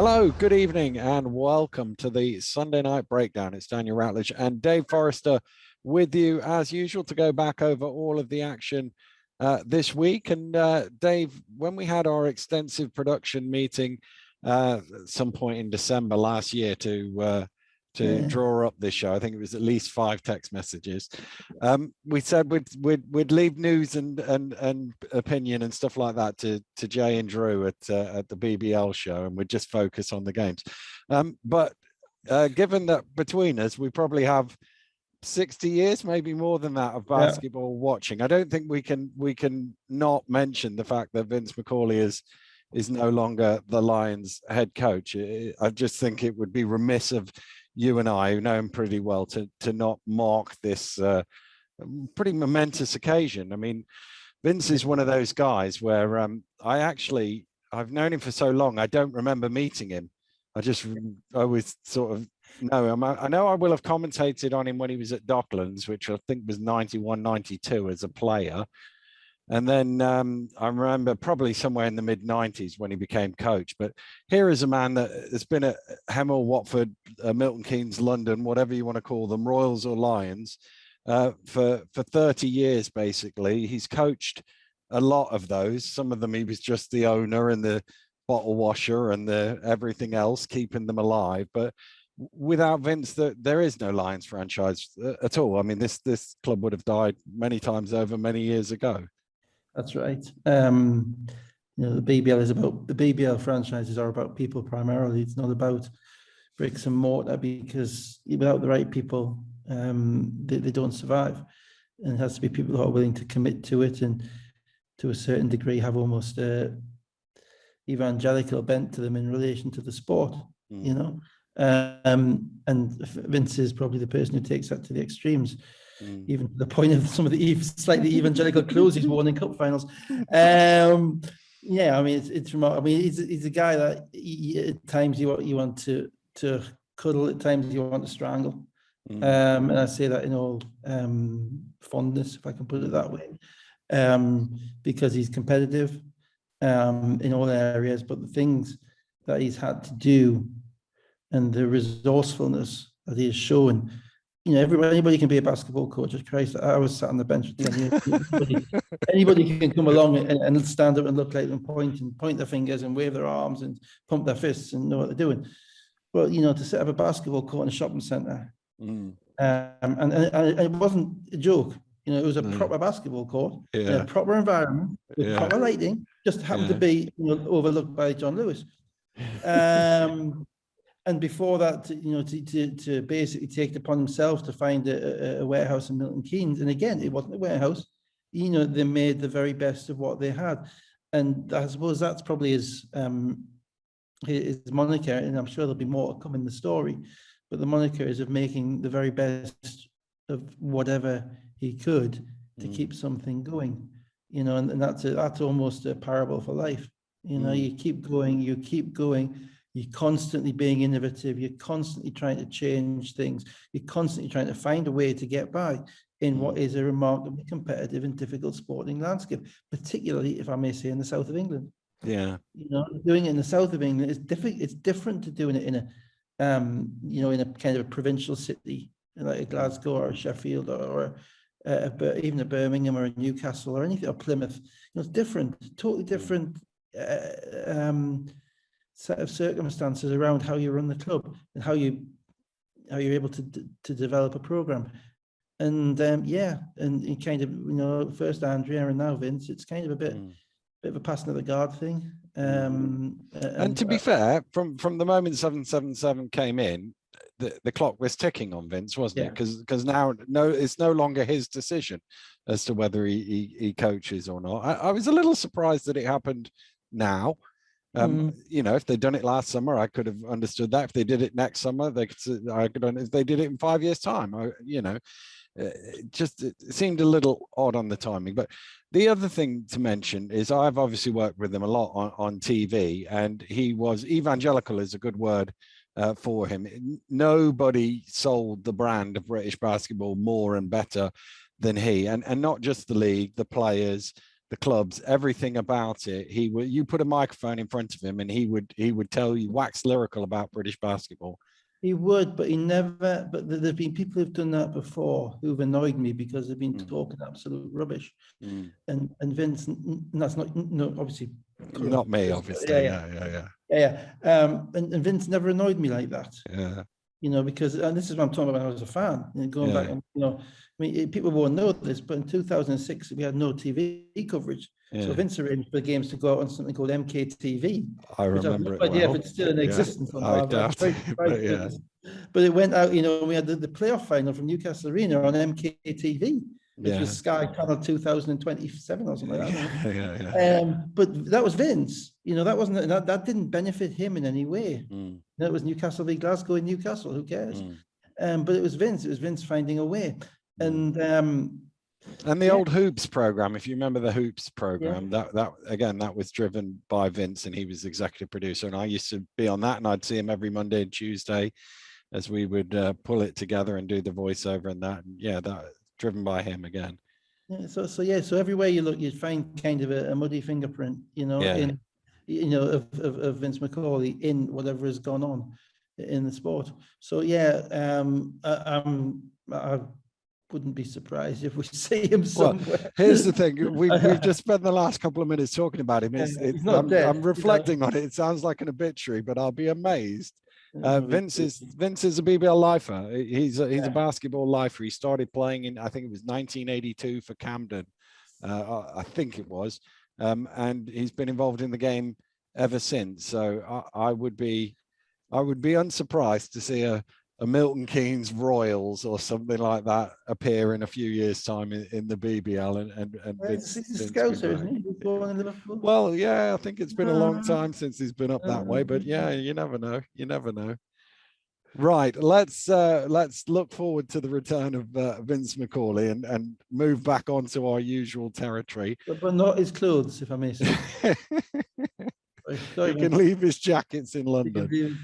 Hello, good evening, and welcome to the Sunday Night Breakdown. It's Daniel Ratledge and Dave Forrester with you as usual to go back over all of the action this week. And Dave, when we had our extensive production meeting at some point in December last year to draw up this show, I think it was at least 5 text messages. We said we'd leave news and opinion and stuff like that to Jay and Drew at the BBL show, and we'd just focus on the games. But given that between us we probably have 60 years, maybe more than that, of basketball watching, I don't think we can not mention the fact that Vince Macaulay is no longer the Lions head coach. I just think it would be remiss of you and I, who know him pretty well, to not mark this pretty momentous occasion. I mean, Vince is one of those guys where I've known him for so long, I don't remember meeting him. I always sort of know him. I know I will have commentated on him when he was at Docklands, which I think was 91, 92 as a player. And then I remember probably somewhere in the mid-90s when he became coach. But here is a man that has been at Hemel, Watford, Milton Keynes, London, whatever you want to call them, Royals or Lions, for 30 years, basically. He's coached a lot of those. Some of them he was just the owner and the bottle washer and the everything else, keeping them alive. But without Vince, there is no Lions franchise at all. I mean, this club would have died many times over many years ago. That's right. The BBL franchises are about people primarily. It's not about bricks and mortar, because without the right people, they don't survive. And it has to be people who are willing to commit to it, and to a certain degree have almost a evangelical bent to them in relation to the sport. And Vince is probably the person who takes that to the extremes. Even to the point of some of the slightly evangelical clothes he's worn in cup finals. I mean, it's remarkable. I mean, he's a guy that at times you want to cuddle, at times you want to strangle. And I say that in all fondness, if I can put it that way, because he's competitive in all areas. But the things that he's had to do and the resourcefulness that he has shown. Anybody can be a basketball coach. Christ, I was sat on the bench for 10 years. Anybody can come along and stand up and look like them, point their fingers and wave their arms and pump their fists and know what they're doing. But, to set up a basketball court in a shopping centre, and it wasn't a joke. It was a proper basketball court in a proper environment with proper lighting, just happened to be overlooked by John Lewis. And before that, to basically take it upon himself to find a warehouse in Milton Keynes. And again, it wasn't a warehouse. They made the very best of what they had. And I suppose that's probably his moniker. And I'm sure there'll be more to come in the story. But the moniker is of making the very best of whatever he could to keep something going. And that's almost a parable for life. You keep going, You're constantly being innovative. You're constantly trying to change things. You're constantly trying to find a way to get by in what is a remarkably competitive and difficult sporting landscape, particularly, if I may say, in the south of England. Yeah. Doing it in the south of England is different. It's different to doing it in a kind of a provincial city like a Glasgow or a Sheffield or even a Birmingham or a Newcastle or anything, or Plymouth. It's different, totally different. Set of circumstances around how you run the club and how you're able to develop a program, and and kind of first Andrea and now Vince, it's kind of a bit of a passing of the guard thing. And to be fair, from the moment 777 came in, the clock was ticking on Vince, wasn't it? Because now it's no longer his decision as to whether he coaches or not. I was a little surprised that it happened now. If they'd done it last summer, I could have understood that. If they did it next summer, I could. If they did it in 5 years' time, it seemed a little odd on the timing. But the other thing to mention is I've obviously worked with him a lot on TV, and he was evangelical is a good word for him. Nobody sold the brand of British basketball more and better than he, and not just the league, the players, the clubs, everything about it. He would, you put a microphone in front of him and he would tell you, wax lyrical about British basketball. He would, but he never. But there've been people who've done that before who've annoyed me because they've been talking absolute rubbish. And Vince, that's not obviously not me, obviously. Yeah. And Vince never annoyed me like that. Yeah. You know, because, and this is what I'm talking about when I was a fan, going back, and, you know, I mean, people won't know this, but in 2006, we had no TV coverage. So Vince arranged for games to go out on something called MKTV. I remember it well. If it's still in existence or not. I doubt it, but it went out, you know, we had the playoff final from Newcastle Arena on MKTV, which was Sky Channel 2027 or something like that. But that was Vince, you know, that didn't benefit him in any way. That was Newcastle v Glasgow in Newcastle, who cares? But it was Vince finding a way. And the old Hoops program, if you remember the Hoops program, that again, that was driven by Vince, and he was executive producer, and I used to be on that, and I'd see him every Monday and Tuesday as we would pull it together and do the voiceover and that. And that driven by him again. So everywhere you look, you'd find kind of a muddy fingerprint, you know, in, you know, of Vince Macaulay in whatever has gone on in the sport. So I wouldn't be surprised if we see him somewhere. Well, here's the thing: we've just spent the last couple of minutes talking about him. He's not dead, I'm reflecting on it. It sounds like an obituary, but I'll be amazed. Vince is a BBL lifer. He's a basketball lifer. He started playing in, I think it was 1982 for Camden. I think it was, and he's been involved in the game ever since. So I would be unsurprised to see a Milton Keynes Royals or something like that appear in a few years' time in the BBL. And Vince Scouser, isn't he? Born in Liverpool. Well, I think it's been a long time since he's been up that way, but you never know. You never know. Right, let's look forward to the return of Vince Macaulay and move back onto our usual territory. But not his clothes, if I may say. He can leave his jackets in London.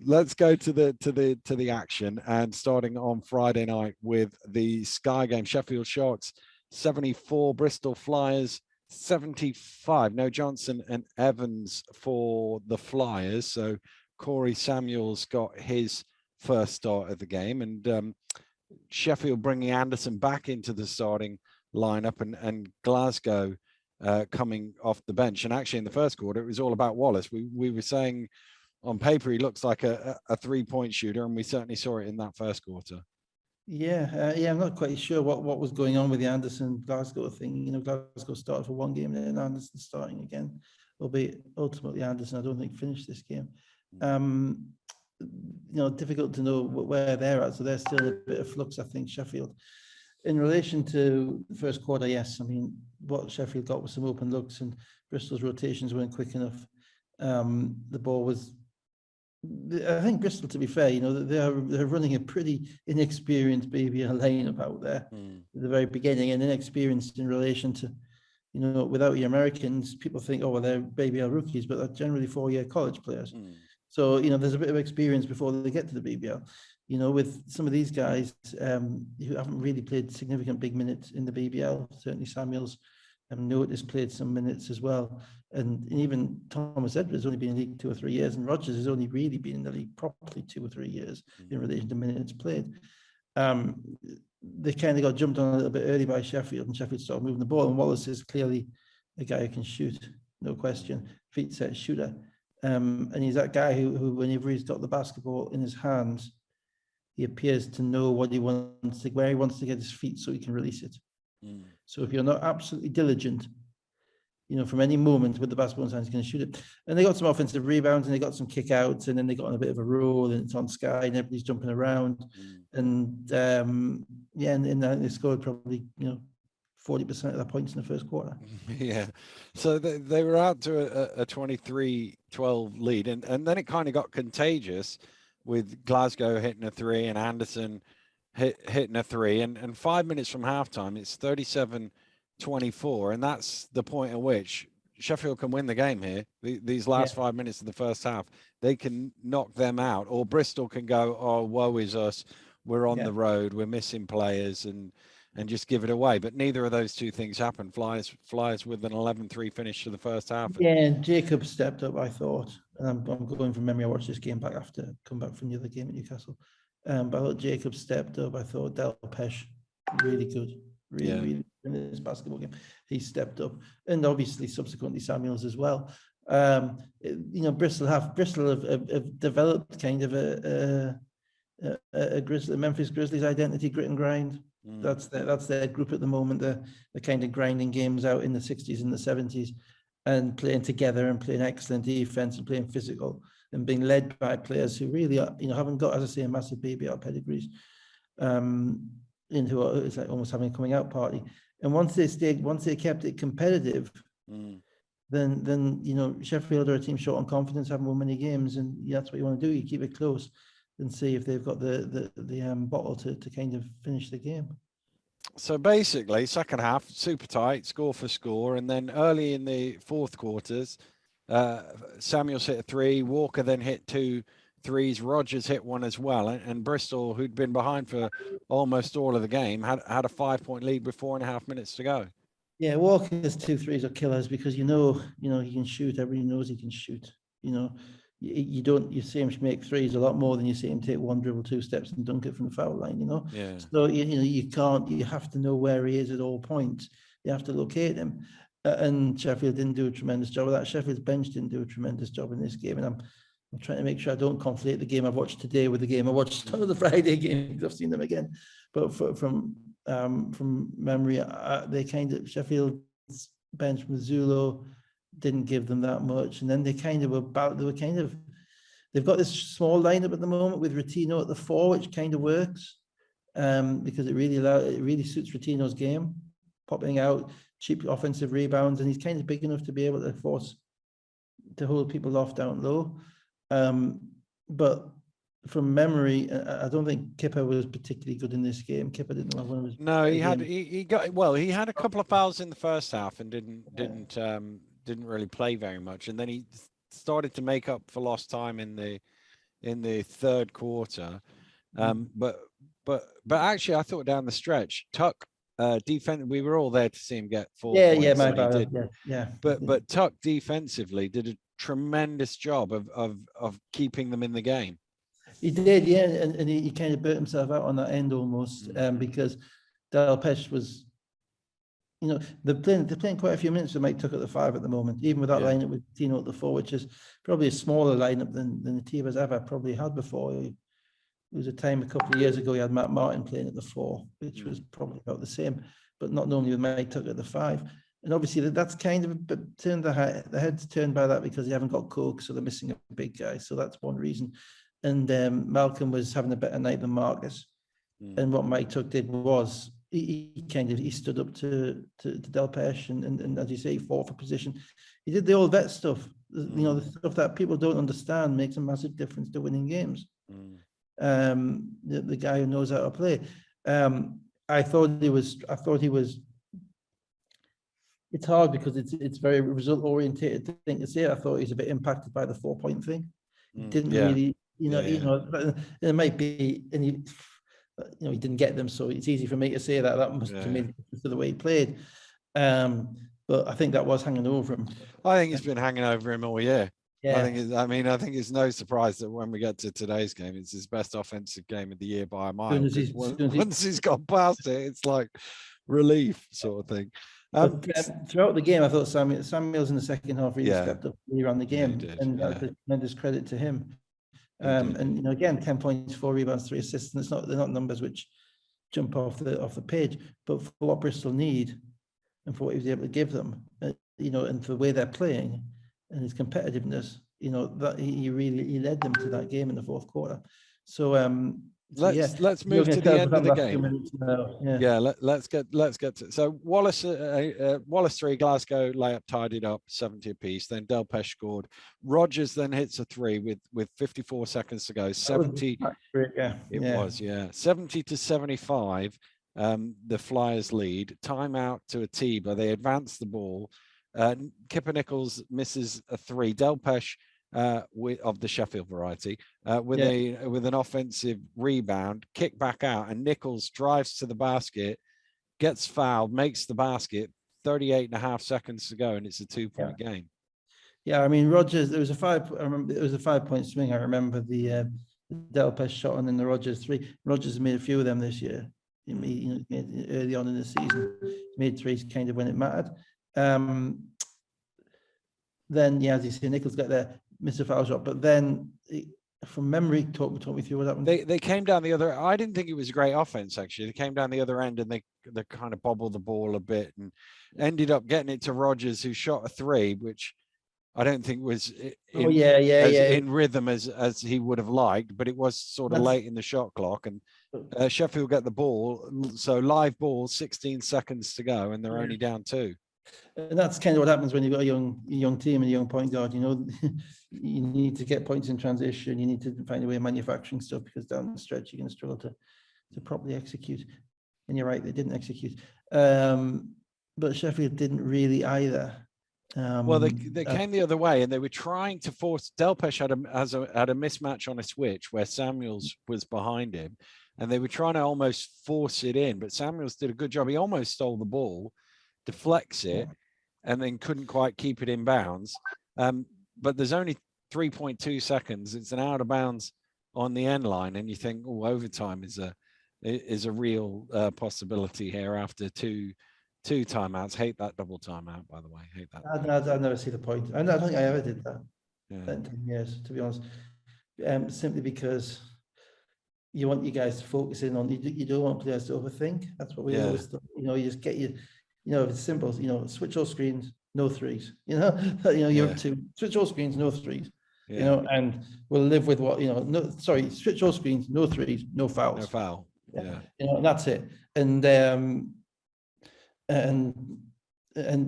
Let's go to the action, and starting on Friday night with the Sky game. Sheffield Sharks 74, Bristol Flyers 75. No Johnson and Evans for the Flyers. So Corey Samuels got his first start of the game, and Sheffield bringing Anderson back into the starting lineup, and Glasgow coming off the bench. And actually in the first quarter, it was all about Wallace. We were saying on paper he looks like a 3-point shooter, and we certainly saw it in that first quarter. I'm not quite sure what was going on with the Anderson Glasgow thing. You know, Glasgow started for one game and then Anderson starting again, albeit ultimately Anderson I don't think finished this game. You know, difficult to know where they're at, so they're still a bit of flux, I think, Sheffield. In relation to the first quarter, yes, I mean, what Sheffield got was some open looks, and Bristol's rotations weren't quick enough. The ball was, I think Bristol, to be fair, you know, they're running a pretty inexperienced BBL lineup out there at the very beginning, and inexperienced in relation to, you know, without your Americans, people think, oh, well, they're BBL rookies, but they're generally 4-year college players. So, you know, there's a bit of experience before they get to the BBL. You know, with some of these guys who haven't really played significant big minutes in the BBL, certainly Samuels and Note has played some minutes as well. And even Thomas Edwards has only been in the league 2 or 3 years, and Rogers has only really been in the league properly 2 or 3 years in relation to minutes played. They kind of got jumped on a little bit early by Sheffield, and Sheffield started moving the ball. And Wallace is clearly a guy who can shoot, no question, feet set shooter. And he's that guy who whenever he's got the basketball in his hands, he appears to know what he wants to, where he wants to get his feet so he can release it. So if you're not absolutely diligent, you know, from any moment with the basketball in his hands, he's going to shoot it. And they got some offensive rebounds, and they got some kick outs, and then they got on a bit of a roll, and it's on Sky, and everybody's jumping around. And and they scored probably, you know, 40% of their points in the first quarter. So they were out to a 23-12 lead, and then it kind of got contagious with Glasgow hitting a 3 and Anderson hitting a 3, and 5 minutes from halftime it's 37-24, and that's the point at which Sheffield can win the game here. These last 5 minutes of the first half, they can knock them out, or Bristol can go, oh, woe is us, we're on the road, we're missing players, and and just give it away. But neither of those two things happened. Flyers with an 11-3 finish to the first half. Yeah, and Jacob stepped up, I thought. And I'm going from memory. I watched this game back after come back from the other game at Newcastle. But I thought Jacob stepped up. I thought Delpesh really good, really in this basketball game. He stepped up, and obviously subsequently Samuels as well. Bristol have developed kind of a Memphis Grizzlies identity, grit and grind. That's their group at the moment. They're kind of grinding games out in the 60s and the 70s, and playing together and playing excellent defense and playing physical and being led by players who really are, haven't got, as I say, a massive baby out pedigrees, who are, it's like almost having a coming out party. And once they kept it competitive, then Sheffield are a team short on confidence, haven't won many games, and that's what you want to do. You keep it close and see if they've got the bottle to kind of finish the game. So basically, second half, super tight, score for score. And then early in the fourth quarters, Samuels hit a 3, Walker then hit 2 threes, Rogers hit 1 as well. And Bristol, who'd been behind for almost all of the game, had a 5-point lead with 4.5 minutes to go. Yeah, Walker's 2 threes are killers because he can shoot. Everybody knows he can shoot. You see him make threes a lot more than you see him take 1 dribble, 2 steps and dunk it from the foul line. Yeah. So you have to know where he is at all points. You have to locate him. And Sheffield didn't do a tremendous job of that. Sheffield's bench didn't do a tremendous job in this game, and I'm trying to make sure I don't conflate the game I've watched today with the game I watched the Friday game, because I've seen them again. But from memory, Sheffield's bench with Zulo didn't give them that much, and then they've got this small lineup at the moment with Rotino at the 4, which kind of works because it really suits Rotino's game, popping out cheap offensive rebounds, and he's kind of big enough to be able to hold people off down low. But from memory, I don't think Kipper was particularly good in this game. Kipper didn't have one of his. No, he had a couple of fouls in the first half and didn't really play very much, and then he started to make up for lost time in the third quarter. But actually, I thought down the stretch, Tuck defense, we were all there to see him get 4 points. Yeah, my bad. Yeah. But Tuck defensively did a tremendous job of keeping them in the game. He did, yeah, and he kind of burnt himself out on that end almost, because Delpesh was, they're playing quite a few minutes with Mike Tuck at the 5 at the moment, even with that lineup with Tino at the 4, which is probably a smaller lineup than the team has ever probably had before. There was a time a couple of years ago he had Matt Martin playing at the 4, which was probably about the same, but not normally with Mike Tuck at the 5. And obviously that's kind of turned the heads turned by that because they haven't got Coke, so they're missing a big guy. So that's one reason. And Malcolm was having a better night than Marcus. And what Mike Tuck did was he stood up to Delpesh and as you say, he fought for position. He did the old vet stuff, the stuff that people don't understand makes a massive difference to winning games. The guy who knows how to play. I thought he was. It's hard because it's very result oriented thing to say. I thought he was a bit impacted by the 4-point thing. Didn't really, it might be, and he didn't get them, so it's easy for me to say that must have made it to the way he played. But I think that was hanging over him. I think it's been hanging over him all year. Yeah. I think it's no surprise that when we get to today's game, it's his best offensive game of the year by a mile. Once he's got past it, it's like relief sort of thing. Throughout the game, I thought Samuels in the second half really stepped up. He ran the game, and that's a tremendous credit to him. And again, 10 points, 4 rebounds, 3 assists. And they're not numbers which jump off the page, but for what Bristol need and for what he was able to give them, and for the way they're playing and his competitiveness, that he led them to that game in the fourth quarter. So let's move to the end of the game. Let's get to so Wallace 3, Glasgow layup tied it up 70 apiece. Then Delpesh scored. Rogers then hits a 3 with 54 seconds to go. 70. Was 70 to 75. The Flyers lead. Timeout to a T, but they advance the ball. Kipper Nichols misses a 3. Delpesh of the Sheffield variety with an offensive rebound, kick back out, and Nichols drives to the basket, gets fouled, makes the basket, 38.5 seconds to go, and it's a 2-point game. Yeah, I mean, Rodgers, there was a 5, I remember it was a 5-point swing. I remember the Delpech shot and then the Rodgers 3. Rodgers made a few of them this year. He made early on in the season, made 3s kind of when it mattered. Then, yeah, as you say, Nichols got there, missed a foul shot, but then from memory, talk me through what happened. They came down the other. I didn't think it was a great offense, actually. They came down the other end and they kind of bobbled the ball a bit and ended up getting it to Rodgers, who shot a 3, which I don't think was in rhythm as he would have liked, but it was sort of late in the shot clock. And Sheffield get the ball, so live ball, 16 seconds to go, and they're only down 2. And that's kind of what happens when you've got a young team and a young point guard. You need to get points in transition. You need to find a way of manufacturing stuff, because down the stretch you're going to struggle to properly execute. And you're right, they didn't execute. But Sheffield didn't really either. Well, they came the other way, and they were trying to force. Delpech had a mismatch on a switch where Samuels was behind him, and they were trying to almost force it in. But Samuels did a good job. He almost stole the ball, deflects it, and then couldn't quite keep it in bounds. But there's only 3.2 seconds. It's an out of bounds on the end line, and you think, oh, overtime is a real possibility here after two timeouts. Hate that double timeout, by the way. Hate that. I never see the point. I don't think I ever did that in 10 years, to be honest. Simply because you want you guys to focus in on, you don't want players to overthink. That's what we always thought. You just get it's simple. Switch all screens, no 3s. You're up to switch all screens, no 3s. And we'll live with what switch all screens, no 3s, no fouls. No foul. Yeah. And that's it. And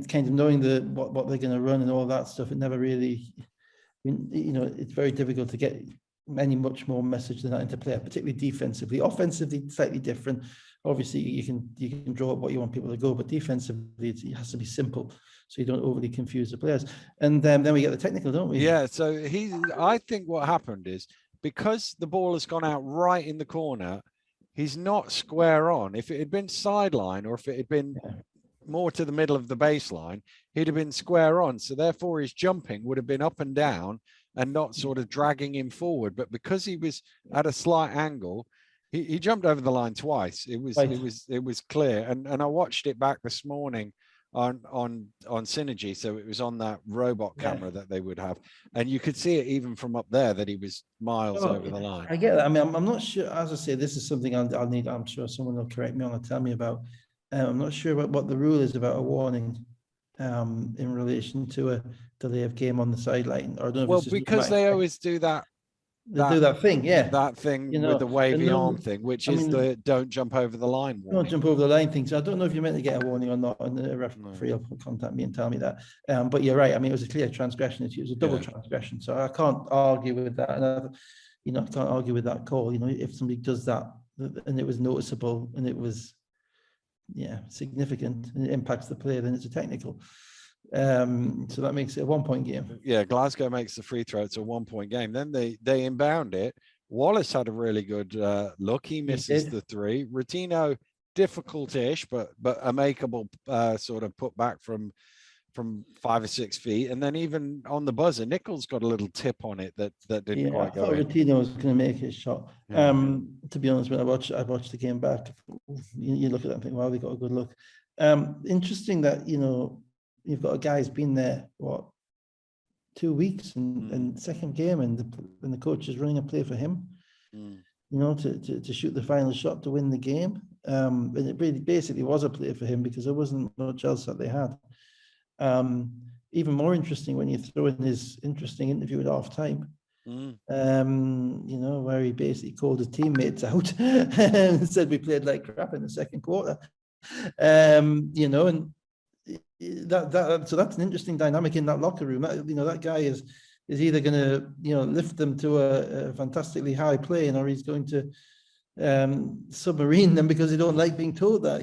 kind of knowing what they're going to run and all that stuff, it never really, it's very difficult to get much more message than that into play, particularly defensively. Offensively, slightly different. Obviously, you can draw up what you want people to go, but defensively, it has to be simple, so you don't overly confuse the players. And then we get the technical, don't we? Yeah. So I think what happened is, because the ball has gone out right in the corner, he's not square on. If it had been sideline, or if it had been more to the middle of the baseline, he'd have been square on. So therefore his jumping would have been up and down and not sort of dragging him forward. But because he was at a slight angle, he jumped over the line twice. It was clear. And I watched it back this morning on Synergy. So it was on that robot camera that they would have. And you could see it even from up there that he was miles over the line. I get that. I mean, I'm not sure, as I say, this is something I'll need, I'm sure someone will correct me on and tell me about. I'm not sure what the rule is about a warning in relation to a delay of game on the sideline. Or I don't know. Well, because they always do that. They do that thing, that thing with the wavy arm thing, which is the don't jump over the line warning. Don't jump over the line thing. So I don't know if you're meant to get a warning or not, and the referee will contact me and tell me that. But you're right. I mean, it was a clear transgression. It was a double transgression. So I can't argue with that. And I can't argue with that call. If somebody does that and it was noticeable and it was significant and it impacts the player, then it's a technical. So that makes it a 1-point game. Yeah, Glasgow makes the free throw. It's a 1-point game. Then they inbound it. Wallace had a really good look. He misses the 3. Rutino, difficult-ish, but a makeable sort of put back from 5 or 6 feet. And then even on the buzzer, Nichols got a little tip on it that didn't quite go in. Rutino was going to make his shot. To be honest, when I watched the game back, you look at that and think, wow, they got a good look. Interesting that you've got a guy who's been there 2 weeks and second game, and the coach is running a play for him. To shoot the final shot to win the game. And it really basically was a play for him because there wasn't much else that they had. Even more interesting when you throw in his interesting interview at half time, where he basically called his teammates out and said we played like crap in the second quarter. And so that's an interesting dynamic in that locker room. That guy is either going to lift them to a fantastically high plane, or he's going to submarine them because they don't like being told that.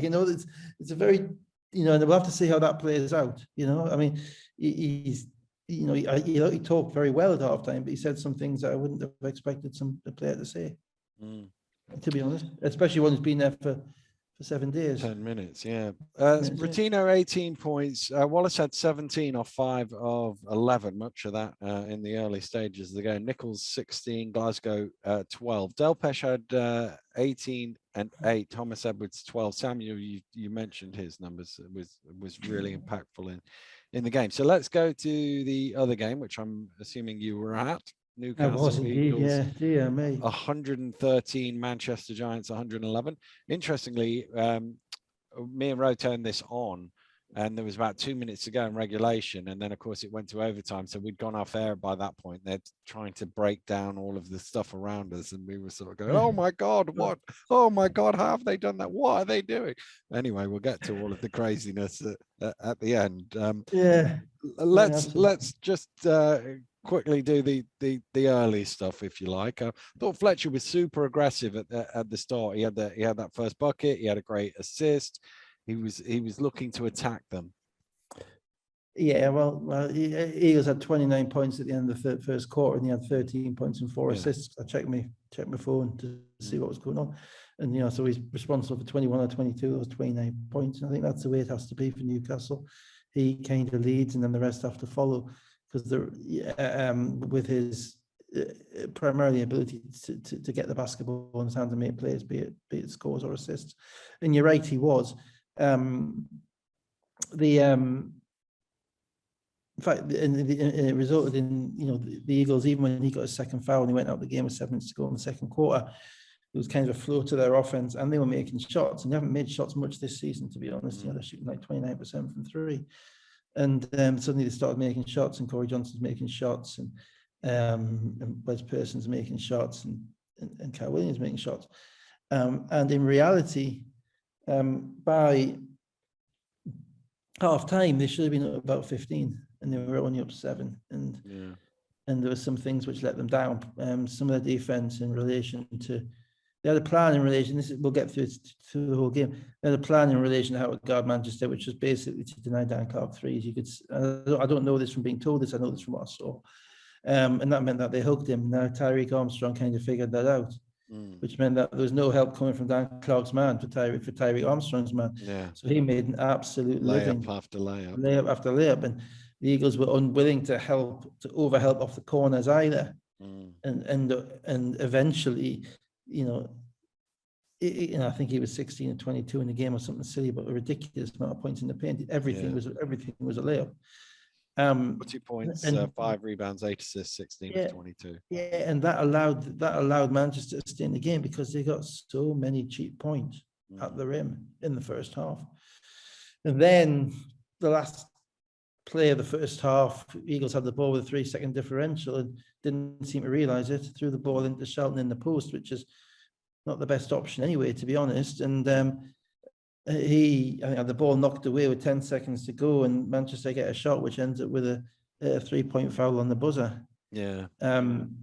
It's a very and we'll have to see how that plays out. I mean, he talked very well at halftime, but he said some things that I wouldn't have expected a player to say. To be honest, especially one who's been there for for 7 days. 10 minutes, yeah. Minutes, yeah. Rotino, 18 points. Wallace had 17 off 5 of 11, much of that in the early stages of the game. Nichols, 16, Glasgow, 12. Delpesh had 18 and 8. Thomas Edwards, 12. Samuel, you mentioned his numbers. It was really impactful in the game. So let's go to the other game, which I'm assuming you were at. I was Newcastle indeed, Eagles. yeah, dear me. 113, Manchester Giants 111. Interestingly, me and Ro turned this on, and there was about 2 minutes to go in regulation, and then of course it went to overtime. So we'd gone off air by that point. They're trying to break down all of the stuff around us, and we were sort of going, "Oh my God, what? Oh my God, how have they done that? What are they doing?" Anyway, we'll get to all of the craziness at the end. Yeah. Let's just quickly do the early stuff, if you like. I thought Fletcher was super aggressive at the start. He had that first bucket. He had a great assist. He was looking to attack them. Yeah, well, Eagles had 29 points at the end of the first quarter, and he had 13 points and 4 assists. I checked my phone to see what was going on, and so he's responsible for 21 or 22. Those 29 points. And I think that's the way it has to be for Newcastle. He kind of leads, and then the rest have to follow, because with his primarily ability to get the basketball in his hands and make plays, be it scores or assists. And you're right, he was. In fact, it resulted in the Eagles, even when he got his second foul and he went out the game with 7 minutes to go in the second quarter, it was kind of a flow to their offense, and they were making shots, and they haven't made shots much this season, to be honest. They're shooting like 29% from 3. And suddenly they started making shots, and Corey Johnson's making shots, and Wes Person's making shots, and Kyle Williams making shots. And in reality, by half time, they should have been up about 15, and they were only up 7. And there were some things which let them down. Some of the defense in relation to, they had a plan in relation, we'll get through the whole game. They had a plan in relation to how to guard Manchester, which was basically to deny Dan Clark threes. I don't know this from being told this, I know this from what I saw. And that meant that they hooked him. Now Tyreek Armstrong kind of figured that out, which meant that there was no help coming from Dan Clark's man for Tyreek Armstrong's man. Yeah. So he made an absolute living. Layup after layup. Layup after layup. And the Eagles were unwilling to overhelp off the corners either. And eventually, I think he was 16 and 22 in the game or something silly, but a ridiculous amount of points in the paint. Everything was a layup. 40 points, 5 rebounds, 8 assists, 16 of 22. Yeah, and that allowed Manchester to stay in the game, because they got so many cheap points at the rim in the first half. And then the last play of the first half, Eagles had the ball with a 3-second differential and didn't seem to realize it. Threw the ball into Shelton in the post, which is not the best option anyway, to be honest. And I think had the ball knocked away with 10 seconds to go, and Manchester get a shot which ends up with a 3-point foul on the buzzer. Yeah. And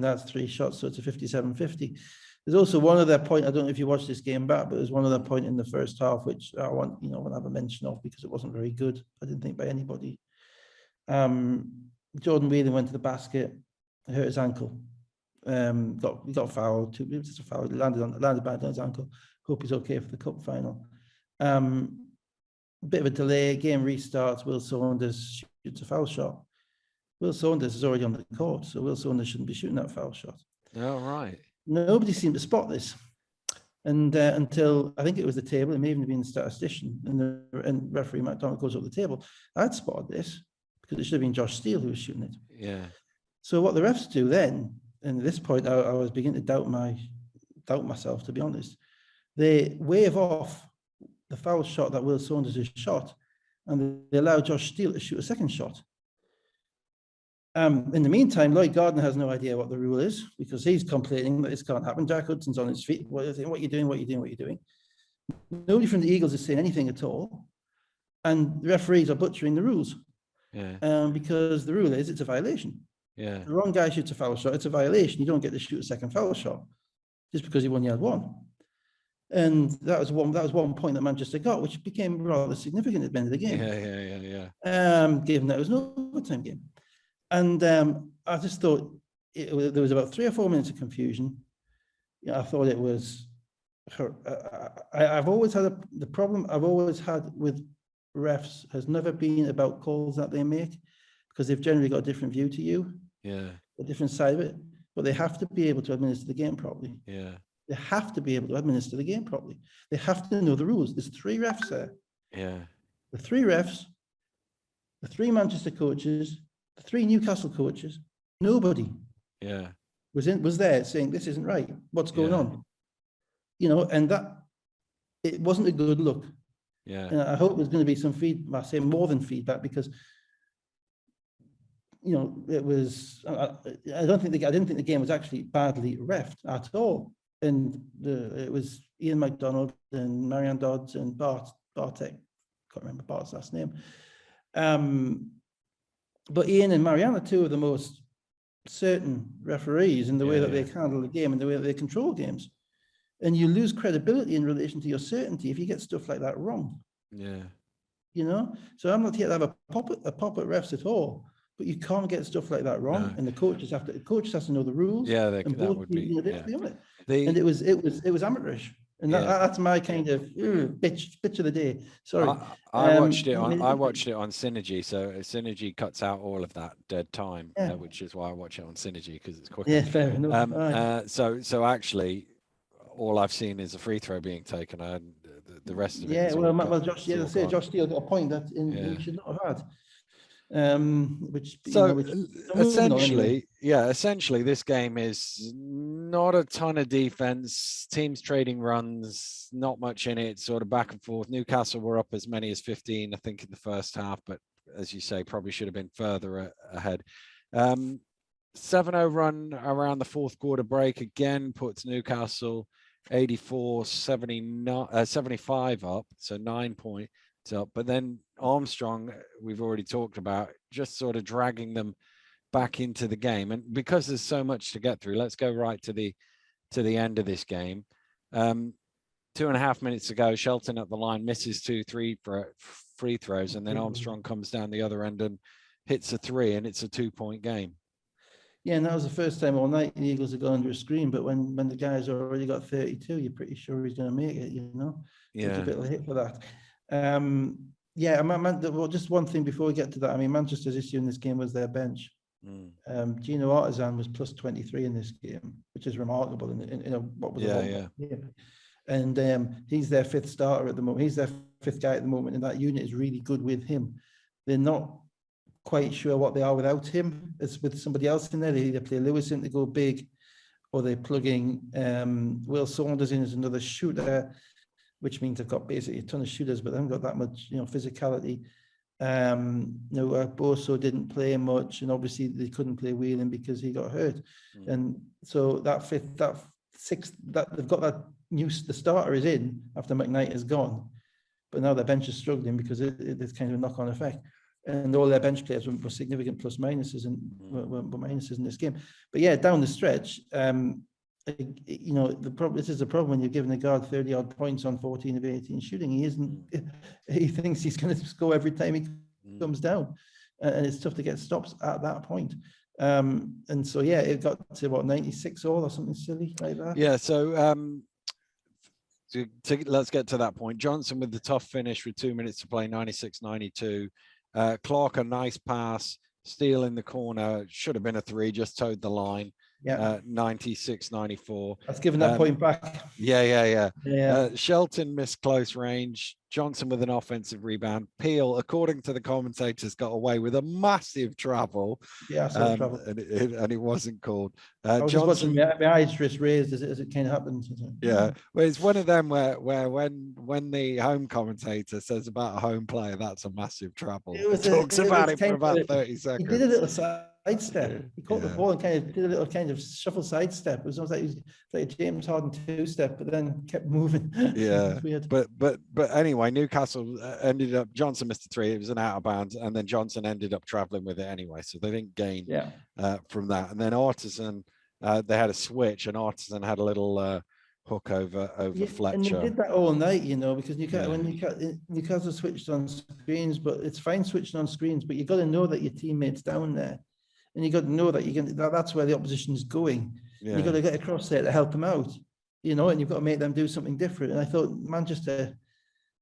that's 3 shots, so it's a 57-50. There's also one other point, I don't know if you watched this game back, but there's one other point in the first half which I want to have a mention of, because it wasn't very good, I didn't think, by anybody. Jordan Whelan went to the basket, hurt his ankle. Got fouled. It was just a foul. Landed bad on his ankle. Hope he's okay for the cup final. Bit of a delay. Game restarts. Will Saunders shoots a foul shot. Will Saunders is already on the court, so Will Saunders shouldn't be shooting that foul shot. Oh, right. Nobody seemed to spot this, and until I think it was the table. It may even have been the statistician, and referee Matt Donald goes up the table. I'd spotted this because it should have been Josh Steele who was shooting it. Yeah. So what the refs do then, and at this point, I was beginning to doubt myself, to be honest. They wave off the foul shot that Will Saunders has shot, and they allow Josh Steele to shoot a second shot. In the meantime, Lloyd Gardner has no idea what the rule is, because he's complaining that this can't happen. Jack Hudson's on his feet. What are you doing? What are you doing? What are you doing? Nobody from the Eagles is saying anything at all. And the referees are butchering the rules. Yeah. Because the rule is it's a violation. Yeah. The wrong guy shoots a foul shot, it's a violation. You don't get to shoot a second foul shot just because he only had one. And that was one point that Manchester got, which became rather significant at the end of the game. Yeah. Given that it was an overtime game. And I just thought there was about 3 or 4 minutes of confusion. I thought it was I've always had the problem I've always had with refs has never been about calls that they make, because they've generally got a different view to you, Yeah. a different side of it, but they have to be able to administer the game properly. Yeah. They have to be able to administer the game properly. They have to know the rules. There's 3 refs there. Yeah. The 3 refs, the 3 Manchester coaches, the 3 Newcastle coaches. Nobody Yeah. was there saying this isn't right. What's going on? You know, and that it wasn't a good look. Yeah. And I hope there's going to be some feedback. I say more than feedback, because you know it was. I didn't think the game was actually badly reffed at all. And it was Ian McDonald and Marianne Dodds and Bartek. Can't remember Bart's last name. But Ian and Marianne are 2 of the most certain referees in the way that they handle the game and the way that they control games. And you lose credibility in relation to your certainty if you get stuff like that wrong. Yeah. You know, so I'm not here to have a pop at refs at all, but you can't get stuff like that wrong. No. And the coaches have to know the rules. Yeah, and that would be. you know, they Yeah. have to be on it. The, And it was amateurish, and that's my kind of bitch of the day. Sorry, I watched it on Synergy, so Synergy cuts out all of that dead time, which is why I watch it on Synergy, because it's quicker. Yeah, fair enough. So actually, all I've seen is a free throw being taken, and the rest of it. Yeah, well, Josh. Yeah, I say Josh Steele got a point that he should not have had. Essentially this game is not a ton of defense, teams trading runs, not much in it, sort of back and forth. Newcastle were up as many as 15, I think, in the first half, but as you say, probably should have been further ahead. 7-0 run around the 4th quarter break again puts Newcastle 75 up, so 9 points up. But then Armstrong, we've already talked about, just sort of dragging them back into the game. And because there's so much to get through, let's go right to the end of this game. 2.5 minutes ago, Shelton at the line misses 2 free throws, and then Armstrong comes down the other end and hits a 3, and it's a 2-point game. Yeah, and that was the first time all night the Eagles have gone under a screen. But when the guy's already got 32, you're pretty sure he's going to make it. You know, it's a bit of a hit for that. Well, just one thing before we get to that. I mean, Manchester's issue in this game was their bench. Gino Artisan was plus 23 in this game, which is remarkable in what was a game. And he's their 5th starter at the moment. He's their 5th guy at the moment, and that unit is really good with him. They're not quite sure what they are without him. It's with somebody else in there. They either play Lewis in to go big, or they're plugging Will Saunders in as another shooter, which means they've got basically a ton of shooters, but they haven't got that much, physicality. Boso didn't play much, and obviously they couldn't play Whelan because he got hurt. And so that 5th, that 6th, that they've got that the starter is in after McKnight is gone, but now their bench is struggling because it's kind of a knock-on effect. And all their bench players were significant plus minuses and were minuses in this game. But yeah, down the stretch, the problem. This is the problem when you're giving a guard 30 odd points on 14 of 18 shooting. He thinks he's going to score every time he comes down, and it's tough to get stops at that point. And so it got to 96 all or something silly like that. Yeah. So let's get to that point. Johnson with the tough finish with 2 minutes to play, 96-92. Clark, a nice pass, Steele in the corner, should have been a 3, just towed the line. 96-94. That's given that point back. Shelton missed close range. Johnson with an offensive rebound. Peel, according to the commentators, got away with a massive travel. Travel. And it wasn't called. I was just watching my eyes just raised as it kind of happened. Yeah, well, it's one of them where when the home commentator says about a home player, that's a massive travel. He talks about it for about 30 seconds. He did a little sidestep. He caught the ball and kind of did a little kind of shuffle sidestep. It was almost like he was like a James Harden 2-step, but then kept moving. Yeah, but anyway, Newcastle ended up. Johnson missed a 3. It was an out of bounds, and then Johnson ended up traveling with it anyway, so they didn't gain from that. And then Artisan, they had a switch, and Artisan had a little hook over Fletcher. And they did that all night, because Newcastle switched on screens, but it's fine switching on screens, but you got to know that your teammate's down there, and you got to know that that's where the opposition's going. You got to get across there to help them out. you know, and you've got to make them do something different. And I thought Manchester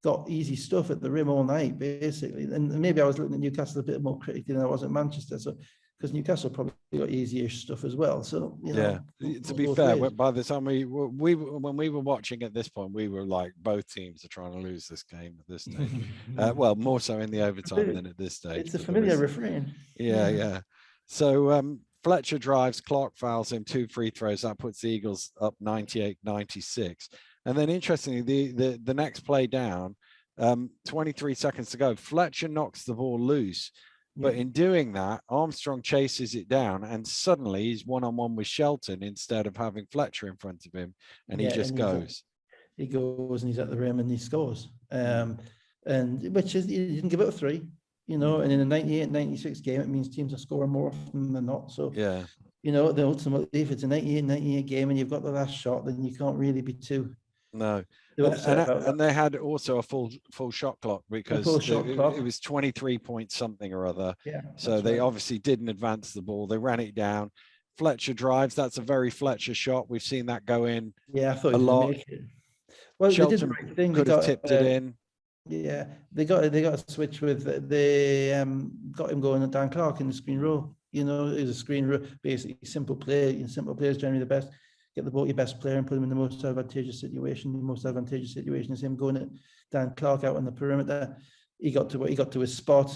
got easy stuff at the rim all night, basically. And maybe I was looking at Newcastle a bit more critically than I was at Manchester. So, because Newcastle probably got easier stuff as well. So, you know, to be fair, by the time when we were watching at this point, we were like, both teams are trying to lose this game at this stage. Well, more so in the overtime than at this stage. It's a familiar refrain. Yeah. So Fletcher drives, Clark fouls him, 2 free throws. That puts the Eagles up 98-96. And then interestingly, the next play down, 23 seconds to go, Fletcher knocks the ball loose. But in doing that, Armstrong chases it down, and suddenly he's one-on-one with Shelton instead of having Fletcher in front of him, and he just goes. He goes and he's at the rim and he scores. And which is, he didn't give it a 3, you know, and in a 98-96 game, it means teams are scoring more often than not. So, you know, ultimately, if it's a 98-98 game and you've got the last shot, then you can't really be too... No. And they had also a full shot clock because it was 23 point something or other. So they obviously didn't advance the ball. They ran it down. Fletcher drives. That's a very Fletcher shot. We've seen that go in. I thought a lot. Well, Shelton they did the right thing. Could have tipped it in. Yeah, they got a switch with they got him going at Dan Clark in the screen row. You know, it was a screen row, basically simple play. Simple play is generally the best. Get the ball, your best player, and put him in the most advantageous situation. The most advantageous situation is him going at Dan Clark out on the perimeter. He got to his spot.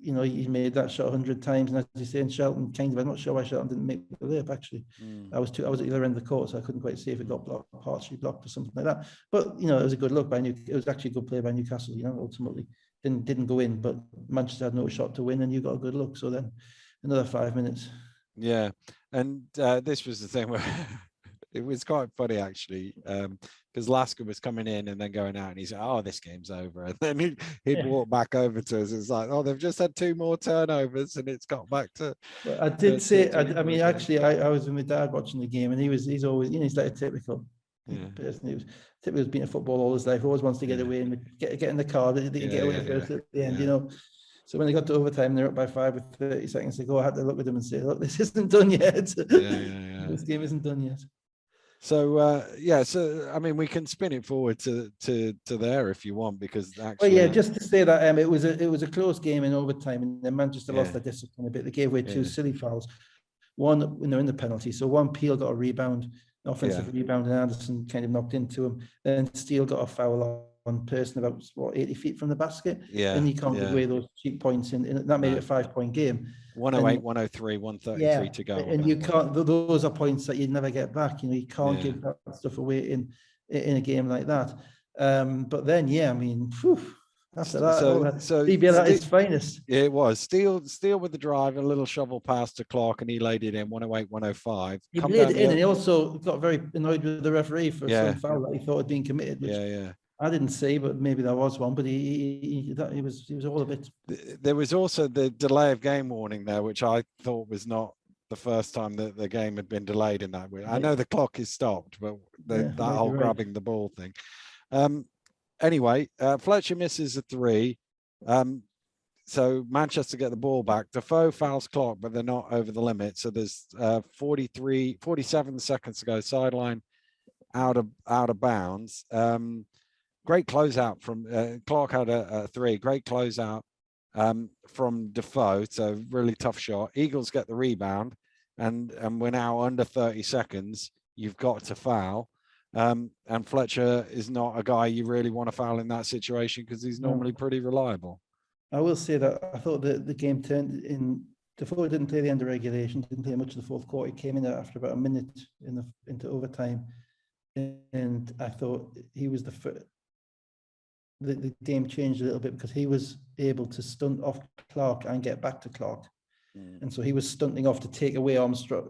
You know, he made that shot 100 times. And as you say, in Shelton, kind of, I'm not sure why Shelton didn't make the layup, actually. I was at either end of the court, so I couldn't quite see if it got blocked, partially blocked or something like that. But, you know, it was a good look by it was actually a good play by Newcastle, you know, ultimately. Didn't go in, but Manchester had no shot to win, and you got a good look. So then another 5 minutes. Yeah. And this was the thing where... It was quite funny, actually, because Lasker was coming in and then going out, and he said, "Oh, this game's over." And then he'd walk back over to us. It's like, "Oh, they've just had 2 more turnovers, and it's got back to." Well, I did say, I mean, actually, I was with my dad watching the game, and he's always, you know, he's like a typical person. He was being a football all his life. Always wants to get away and get in the car. They get away first at the end, you know. So when they got to overtime, they're up by 5 with 30 seconds to go. I had to look at them and say, "Look, this isn't done yet. This game isn't done yet." So so I mean, we can spin it forward to there if you want, because actually, well, just to say that it was a close game in overtime, and then Manchester lost their discipline a bit. They gave away 2 silly fouls. One, when they're in the penalty, so one Peel got a rebound, an offensive rebound, and Anderson kind of knocked into him. Then Steele got a foul on Person about 80 feet from the basket. And you can't give away those cheap points, and that made it a 5-point game. 108, 103, 133 to go. And you can't, those are points that you'd never get back. You know, you can't give that stuff away in a game like that. But then, I mean, after that, so DBL at its finest. It was Steele with the drive, a little shovel pass to Clark, and he laid it in 108, 105. He laid it in, and he also got very annoyed with the referee for some foul that he thought had been committed. Which, I didn't see, but maybe there was one. But he was all a bit. There was also the delay of game warning there, which I thought was not the first time that the game had been delayed in that way. I know the clock is stopped, but that whole grabbing the ball thing. Anyway, Fletcher misses a 3. So Manchester get the ball back. Defoe fouls Clark, but they're not over the limit. So there's 47 seconds to go. Sideline out of bounds. Great closeout from Clark had a 3. Great closeout from Defoe. So really tough shot. Eagles get the rebound, and we're now under 30 seconds. You've got to foul. And Fletcher is not a guy you really want to foul in that situation, because he's normally pretty reliable. I will say that I thought the game turned in. Defoe didn't play the end of regulation, didn't play much of the fourth quarter. He came in after about a minute into overtime, and I thought he was the game changed a little bit, because he was able to stunt off Clark and get back to Clark. And so he was stunting off to take away Armstrong's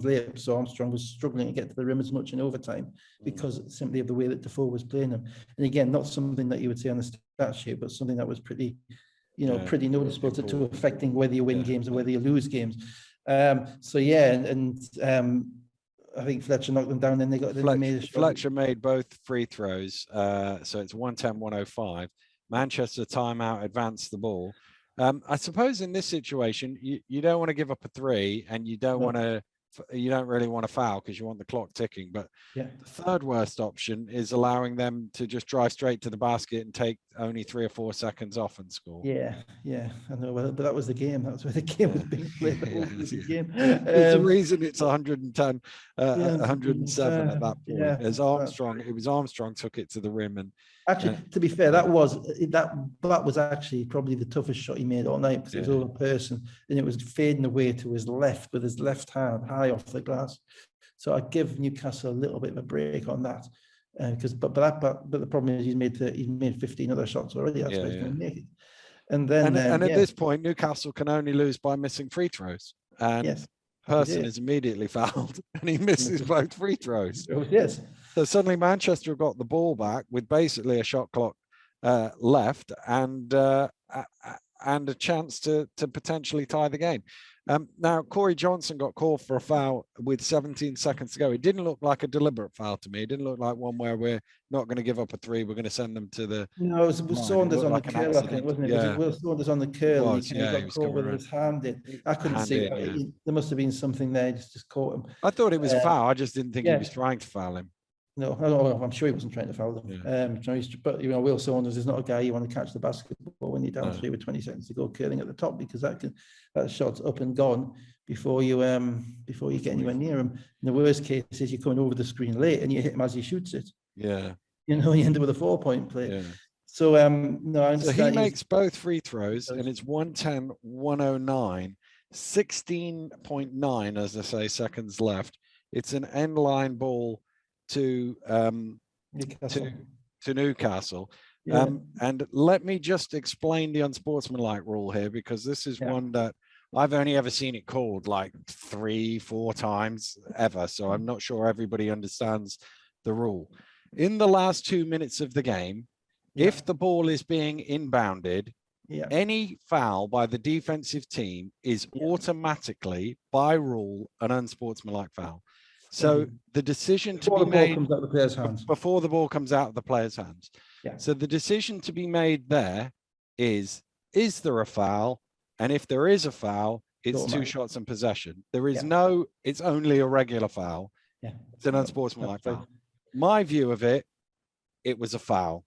layup. So Armstrong was struggling to get to the rim as much in overtime, because simply of the way that Defoe was playing him. And again, not something that you would say on the stat sheet, but something that was pretty noticeable to affecting whether you win games or whether you lose games. I think Fletcher knocked them down. Then they got Fletcher made both free throws. So it's 110-105. Manchester timeout, advanced the ball. I suppose in this situation, you don't want to give up a 3, and you don't want to you don't really want to foul because you want the clock ticking. But Yeah. the third worst option is allowing them to just drive straight to the basket and take only 3 or 4 seconds off and score. Yeah, I know. Well, but that was the game. That was where the game was being played. The whole game. There's a reason it's 110, 107 at that point. Yeah, As Armstrong, it was Armstrong took it to the rim, and actually, to be fair, that was actually probably the toughest shot he made all night, because it was over person and it was fading away to his left with his left hand high off the glass. So I give Newcastle a little bit of a break on that, because but the problem is he's made 15 other shots already. That's why he's going to make it. And then at this point, Newcastle can only lose by missing free throws, and Person is immediately fouled, and he misses both free throws. Yes. So suddenly Manchester have got the ball back with basically a shot clock left, and a chance to potentially tie the game. Now, Corey Johnson got called for a foul with 17 seconds to go. It didn't look like a deliberate foul to me. It didn't look like one where we're not going to give up a three. We're going to send them to the... No, it was Saunders on the curl, I think, wasn't it? Yeah. Was it Will Saunders on the curl? He got caught with his hand in. I couldn't see it. There must have been something there. Just caught him. I thought it was a foul. I just didn't think he was trying to foul him. No, I'm sure he wasn't trying to foul them. Yeah. But Will Saunders is not a guy you want to catch the basketball when you're down 3 with 20 seconds to go, curling at the top, because that shot's up and gone before you get anywhere near him. And the worst case is you're coming over the screen late and you hit him as he shoots it. Yeah. You end up with a 4-point play. Yeah. So no, I understand. So he makes both free throws, and it's 110-109, 16.9, as I say, seconds left. It's an end line ball to Newcastle. Yeah. And let me just explain the unsportsmanlike rule here, because this is one that I've only ever seen it called like 3-4 times ever. So I'm not sure everybody understands the rule. In the last 2 minutes of the game, if the ball is being inbounded, any foul by the defensive team is automatically, by rule, an unsportsmanlike foul. So the decision to be made before the ball comes out of the player's hands. Yeah. So the decision to be made there is there a foul? And if there is a foul, it's 2 shots and possession. There is it's only a regular foul. Yeah. It's an unsportsmanlike foul. My view of it was a foul.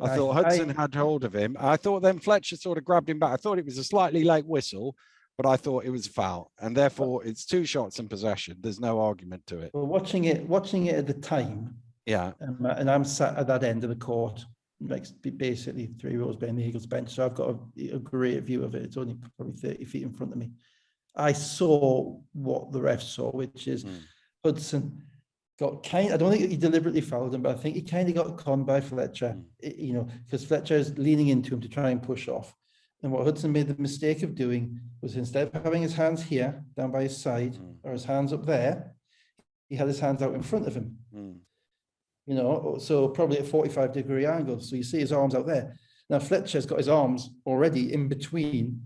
I thought Hudson had hold of him. I thought then Fletcher sort of grabbed him back. I thought it was a slightly late whistle, but I thought it was a foul, and therefore it's 2 shots and possession. There's no argument to it. Well, watching it at the time, and I'm sat at that end of the court, like basically 3 rows behind the Eagles bench, so I've got a great view of it. It's only probably 30 feet in front of me. I saw what the ref saw, which is Hudson got I don't think he deliberately fouled him, but I think he kind of got conned by Fletcher, because Fletcher is leaning into him to try and push off. And what Hudson made the mistake of doing was, instead of having his hands here, down by his side, or his hands up there, he had his hands out in front of him. So probably at a 45-degree angle. So you see his arms out there. Now Fletcher's got his arms already in between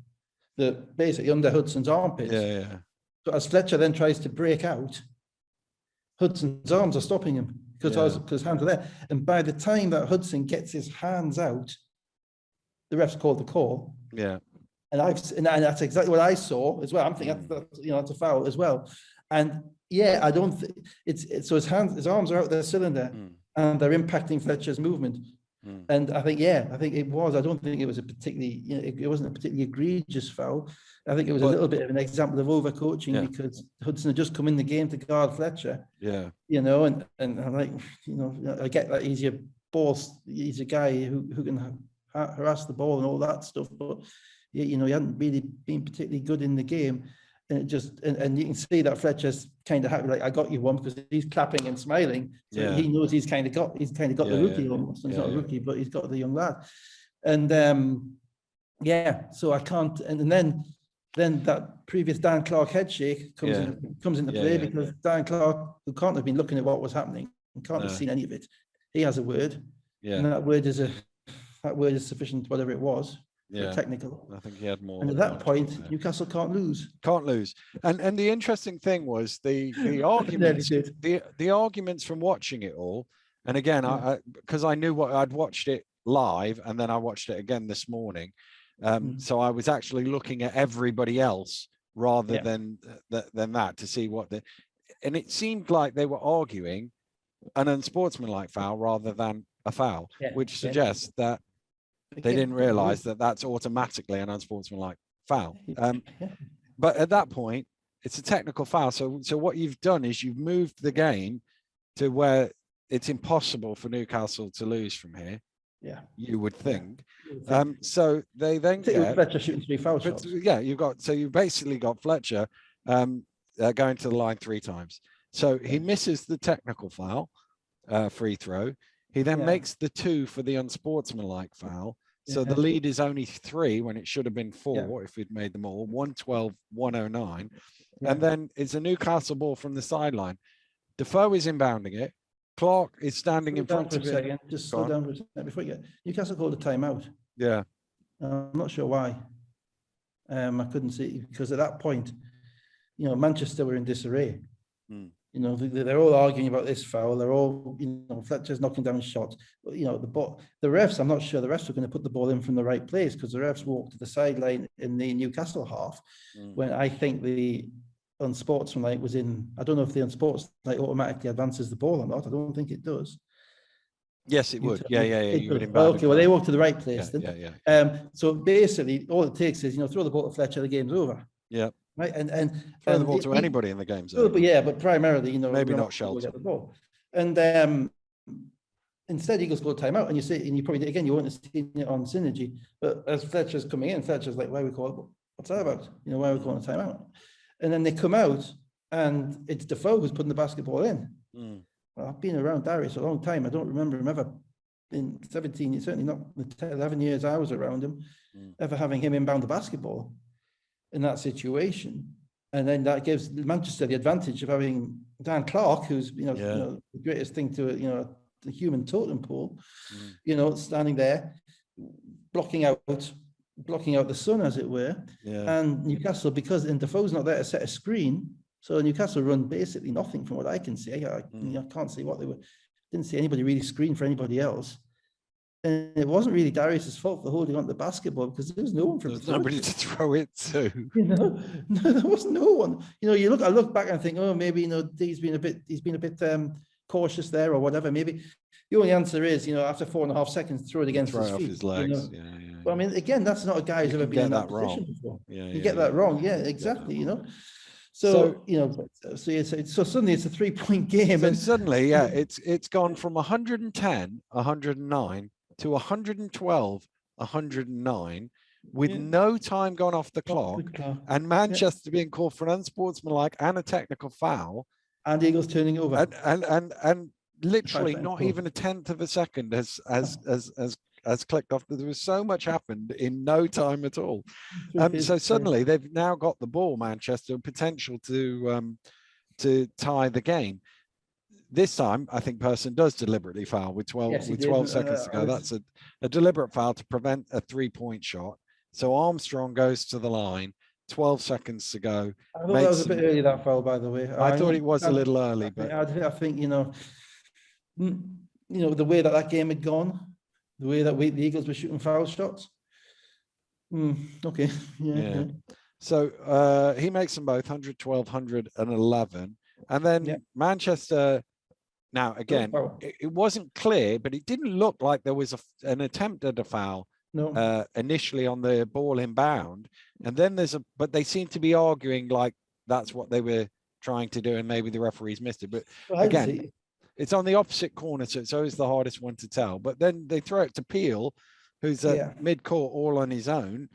basically under Hudson's armpits. Yeah. So as Fletcher then tries to break out, Hudson's arms are stopping him because his hands are there. And by the time that Hudson gets his hands out, the ref's called the call. Yeah. And that's exactly what I saw as well. I'm thinking that's a foul as well. And I don't think so his arms are out their cylinder and they're impacting Fletcher's movement. And I think it was. I don't think it was a particularly, it wasn't a particularly egregious foul. I think it was a little bit of an example of overcoaching, because Hudson had just come in the game to guard Fletcher. Yeah. And I'm like, I get that he's a guy who can harass the ball and all that stuff, but he hadn't really been particularly good in the game. And it just, and you can see that Fletcher's kind of happy, like, I got you one, because he's clapping and smiling. So he knows he's kind of got the rookie almost. He's not a rookie, but he's got the young lad. And so I can't. And then that previous Dan Clark head shake comes into play, because Dan Clark, who can't have been looking at what was happening, can't have seen any of it. He has a word, and that word is sufficient, whatever it was. Technical. I think he had more. And at that point, Newcastle can't lose. And the interesting thing was the arguments, the arguments from watching it all. And again, because I knew I'd watched it live, and then I watched it again this morning. So I was actually looking at everybody else rather than that to see what and it seemed like they were arguing an unsportsmanlike foul rather than a foul, which suggests that they didn't realize that that's automatically an unsportsmanlike foul. But at that point, it's a technical foul. So what you've done is you've moved the game to where it's impossible for Newcastle to lose from here. Yeah, you would think. So they then get Fletcher shooting 3 foul shots. Yeah, you basically got Fletcher going to the line 3 times. So he misses the technical foul, free throw. He then makes the 2 for the unsportsmanlike foul. So the lead is only 3 when it should have been 4 if we'd made them all. 112, 109. And then it's a Newcastle ball from the sideline. Defoe is inbounding it. Clark is standing in front of it. Just slow down for a second before you get. Newcastle called a timeout. Yeah. I'm not sure why. I couldn't see, because at that point, Manchester were in disarray. They're all arguing about this foul. They're all, Fletcher's knocking down shots. The refs, I'm not sure the refs were going to put the ball in from the right place, because the refs walked to the sideline in the Newcastle half when I think the unsportsmanlike was in. I don't know if the unsportsmanlike automatically advances the ball or not. I don't think it does. Yes, it would. Yeah. You would okay, well, they walked to the right place then. Yeah. So basically, all it takes is, throw the ball to Fletcher, the game's over. Yeah. Right, and throw the ball to anybody in the game zone. But primarily, maybe not Shelton. Get the ball. And instead, Eagles go timeout, and you probably again you won't have seen it on Synergy, but as Fletcher's coming in, Fletcher's like, "Why are we calling? What's that about? Why are we calling a timeout?" And then they come out, and it's Defoe who's putting the basketball in. Well, I've been around Darius a long time. I don't remember him ever in 17, certainly not the 11 years I was around him, ever having him inbound the basketball in that situation. And then that gives Manchester the advantage of having Dan Clark, who's the greatest thing to the human totem pole, standing there blocking out the sun, as it were. And Newcastle, because Defoe's not there to set a screen, so Newcastle run basically nothing from what I can see. I can't see what they were. Didn't see anybody really screen for anybody else. And it wasn't really Darius's fault for holding on to the basketball, because there was no one There's nobody to throw it to. No, there was no one. I look back and think, oh, maybe he's been a bit cautious there or whatever. Maybe the only answer is, after 4.5 seconds, throw it against his feet. Off his legs. But I mean, again, that's not a guy who's ever been in that position before. You get that wrong. Yeah, exactly. So suddenly it's a 3-point game. So suddenly, it's gone from 110, 109 to 112, 109, with no time gone off the clock, and Manchester being called for an unsportsmanlike and a technical foul, and Eagles turning over, and literally not even a tenth of a second has clicked off. There was so much happened in no time at all. So suddenly they've now got the ball, Manchester, potential to tie the game. This time, I think Person does deliberately foul with 12 seconds to go. That's a deliberate foul to prevent a 3-point shot. So Armstrong goes to the line, 12 seconds to go. I thought that was a bit early, that foul, by the way. I thought it was a little early, but I think the way that game had gone, the way that the Eagles were shooting foul shots. Okay. Yeah. So he makes them both 112, 111. And then Manchester, now again, it wasn't clear, but it didn't look like there was an attempt at a foul initially on the ball inbound. And then but they seem to be arguing like that's what they were trying to do, and maybe the referees missed it. But again, it's on the opposite corner, so it's always the hardest one to tell. But then they throw it to Peel, who's at mid-court all on his own,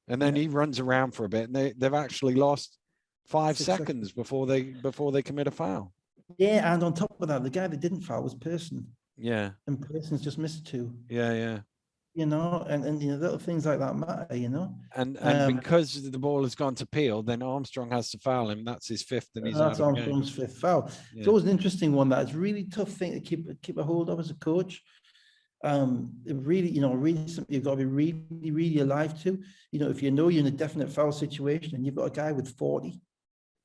and then he runs around for a bit, and they've actually lost 5 seconds before they commit a foul. Yeah, and on top of that, the guy that didn't foul was Person. Yeah. And Person's just missed 2. Yeah. And little things like that matter, And because the ball has gone to Peel, then Armstrong has to foul him. That's his 5th, and he's that's Armstrong's 5th foul. Yeah. It's always an interesting one. That's a really tough thing to keep a hold of as a coach. Really, something you've got to be really, really alive to. If you're in a definite foul situation and you've got a guy with 40,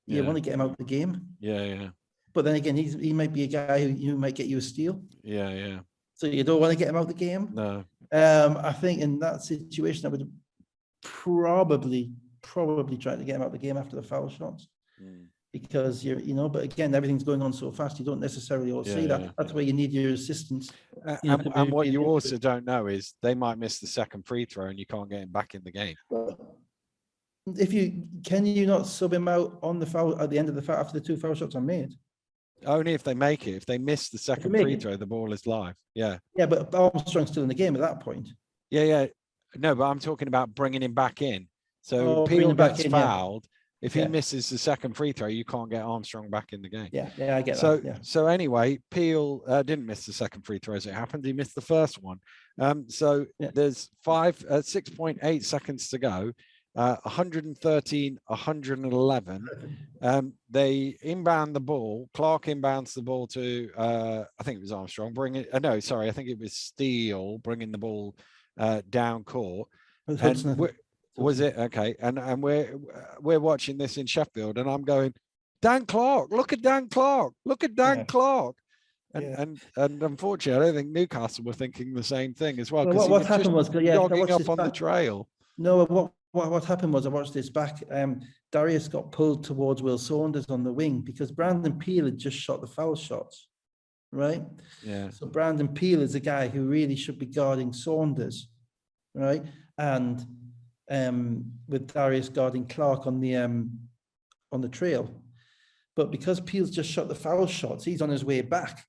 you want to get him out of the game. Yeah. But then again, he might be a guy who might get you a steal. Yeah. So you don't want to get him out of the game. No. I think in that situation, I would probably probably trying to get him out of the game after the foul shots. Mm. Because but again, everything's going on so fast, you don't necessarily all see that. That's where you need your assistants. And what you also don't know is they might miss the second free throw and you can't get him back in the game. Can you not sub him out on the foul at the end of the foul after the 2 foul shots are made? Only if they make it. If they miss the second free throw, the ball is live. Yeah. Yeah, but Armstrong's still in the game at that point. Yeah. No, but I'm talking about bringing him back in. So Peel gets fouled. If he misses the second free throw, you can't get Armstrong back in the game. Yeah, I get that. Yeah. So anyway, Peel didn't miss the second free throw as it happened. He missed the first one. There's 6.8 seconds to go. 113, 111. They inbound the ball. Clark inbounds the ball to I think it was Armstrong. I think it was Steele bringing the ball down court. Was it okay? And we're watching this in Sheffield, and I'm going, Dan Clark, look at Dan Clark, Clark. And unfortunately, I don't think Newcastle were thinking the same thing as well. Well, what happened was jogging up on the trail. No, what happened was I watched this back. Darius got pulled towards Will Saunders on the wing because Brandon Peel had just shot the foul shots, right? Yeah. So Brandon Peel is a guy who really should be guarding Saunders, right? And with Darius guarding Clark on the trail, but because Peel's just shot the foul shots, he's on his way back,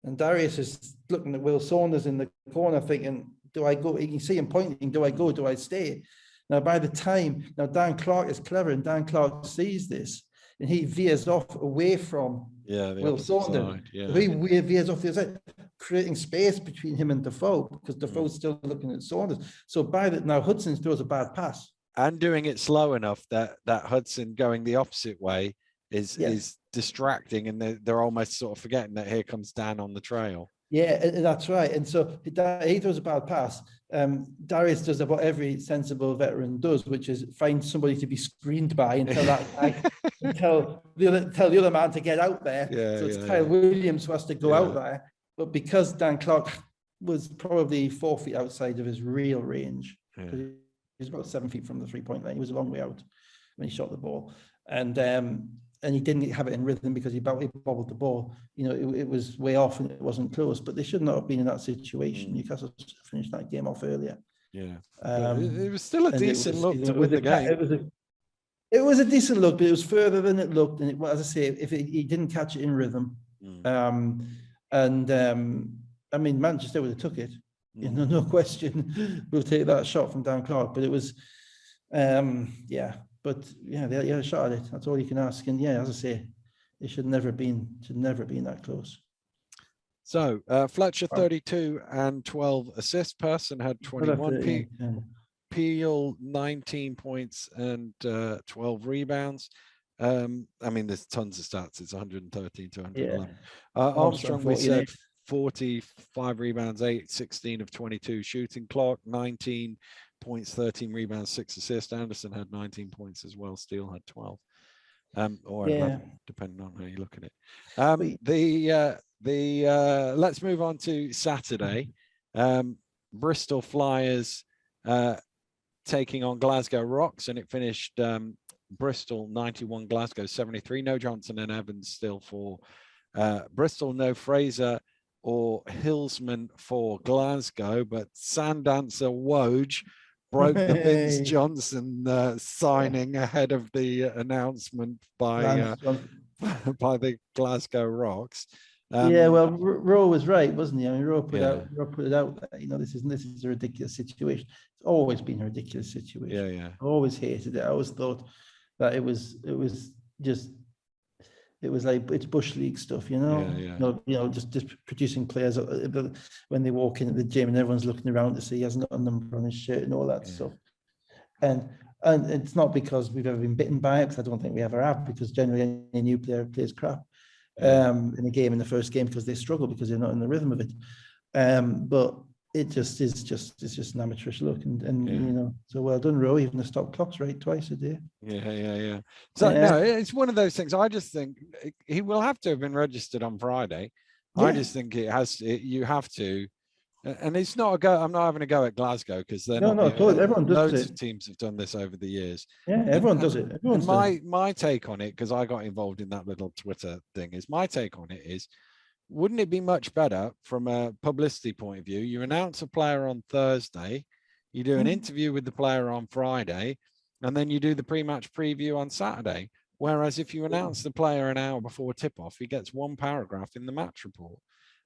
and Darius is looking at Will Saunders in the corner, thinking, "Do I go?" You can see him pointing, "Do I go? Do I stay?" Now, Dan Clark is clever, and Dan Clark sees this, and he veers off away from Will Saunders. Yeah. He veers off the other side, creating space between him and Defoe, because Defoe's still looking at Saunders. So now Hudson throws a bad pass. And doing it slow enough that Hudson going the opposite way is distracting, and they're almost sort of forgetting that here comes Dan on the trail. Yeah, that's right. And so he throws a bad pass. Darius does what every sensible veteran does, which is find somebody to be screened by and tell that guy, tell the other man to get out there. So it's Kyle Williams who has to go out there. But because Dan Clark was probably 4 feet outside of his real range, he's about 7 feet from the 3-point line. He was a long way out when he shot the ball. And he didn't have it in rhythm because he bobbled the ball. It was way off and it wasn't close, but they should not have been in that situation. Newcastle finished that game off earlier. Yeah. It was still a decent look to win the game. It was a decent look, but it was further than it looked. And as I say, if he didn't catch it in rhythm, Manchester would have took it. No question. We'll take that shot from Dan Clark, but it was, But they had a shot at it. That's all you can ask. And as I say, it should never been that close. So Fletcher 32 and 12 assists. Person had 21. Peel 19 points and 12 rebounds. There's tons of stats. It's 113 to 111. Armstrong, we said 45 rebounds, 16 of 22 shooting. Clark 19 points, 13 rebounds, 6 assists. Anderson had 19 points as well. Steele had 12, or 11, depending on how you look at it. Let's move on to Saturday. Bristol Flyers taking on Glasgow Rocks, and it finished Bristol 91, Glasgow 73. No Johnson and Evans still for Bristol. No Fraser or Hillsman for Glasgow, but Sandancer Woj broke the Vince Johnson signing ahead of the announcement by the Glasgow Rocks. Rowe was right, wasn't he? Rowe put it out there. This is a ridiculous situation. It's always been a ridiculous situation. I always hated it. I always thought that it was like it's bush league stuff, just producing players when they walk into the gym and everyone's looking around to see he hasn't got a number on his shirt and all that stuff. And it's not because we've ever been bitten by it, because I don't think we ever have, because generally any new player plays crap in a game, in the first game, because they struggle because they're not in the rhythm of it. But it just is it's an amateurish look, and so well done, Rowe, even the stop clock's right twice a day. So no, it's one of those things. I just think he will have to have been registered on Friday. I just think you have to And it's not a go. I'm not having a go at Glasgow because they're No, not. no, totally. Everyone does Loads it. of teams have done this over the years. Yeah, everyone does it. Everyone's done it. My take on it, because I got involved in that little Twitter thing, is my take on it is, wouldn't it be much better from a publicity point of view? You announce a player on Thursday, you do an interview with the player on Friday, and then you do the pre-match preview on Saturday. Whereas if you announce the player an hour before tip-off, he gets one paragraph in the match report.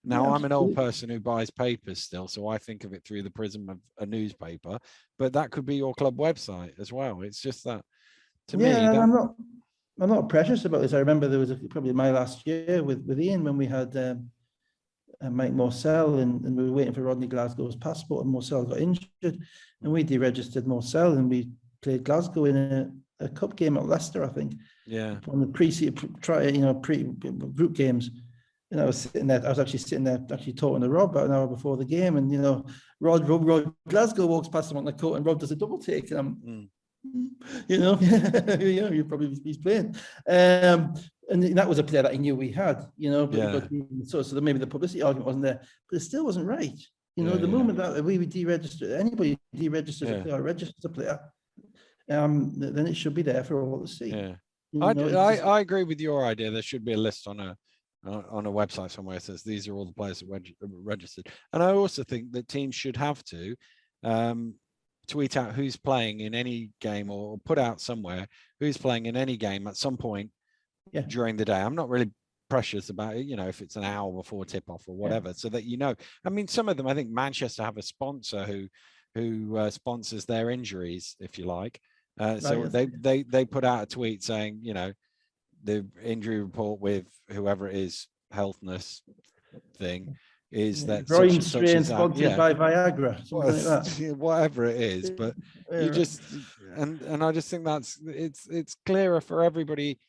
Now, I'm an old person who buys papers still, so I think of it through the prism of a newspaper, but that could be your club website as well. It's just that, to me, that... I'm not precious about this. I remember there was probably my last year with Ian when we had Mike Morsell and we were waiting for Rodney Glasgow's passport, and Morsell got injured, and we deregistered Morsell and we played Glasgow in a cup game at Leicester, I think. Yeah. On the pre-group games. And I was sitting there, actually talking to Rob about an hour before the game. And, Rob Glasgow walks past him on the court and Rob does a double take. And I'm, he's playing. And that was a player that he knew we had, but so maybe the publicity argument wasn't there, but it still wasn't right. The moment that we deregister, anybody deregisters a player, registers a player, then it should be there for all to see. Yeah. I agree with your idea. There should be a list on a website somewhere that says these are all the players that registered. And I also think that teams should have to tweet out who's playing in any game, or put out somewhere who's playing in any game at some point during the day. I'm not really precious about it, if it's an hour before tip off or whatever, so that I mean, some of them, I think Manchester have a sponsor who sponsors their injuries, if you like. So they put out a tweet saying, the injury report with whoever it is, healthness thing, is that groin strain sponsored by Viagra, something like that. Whatever it is, but you just and I just think that's it's clearer for everybody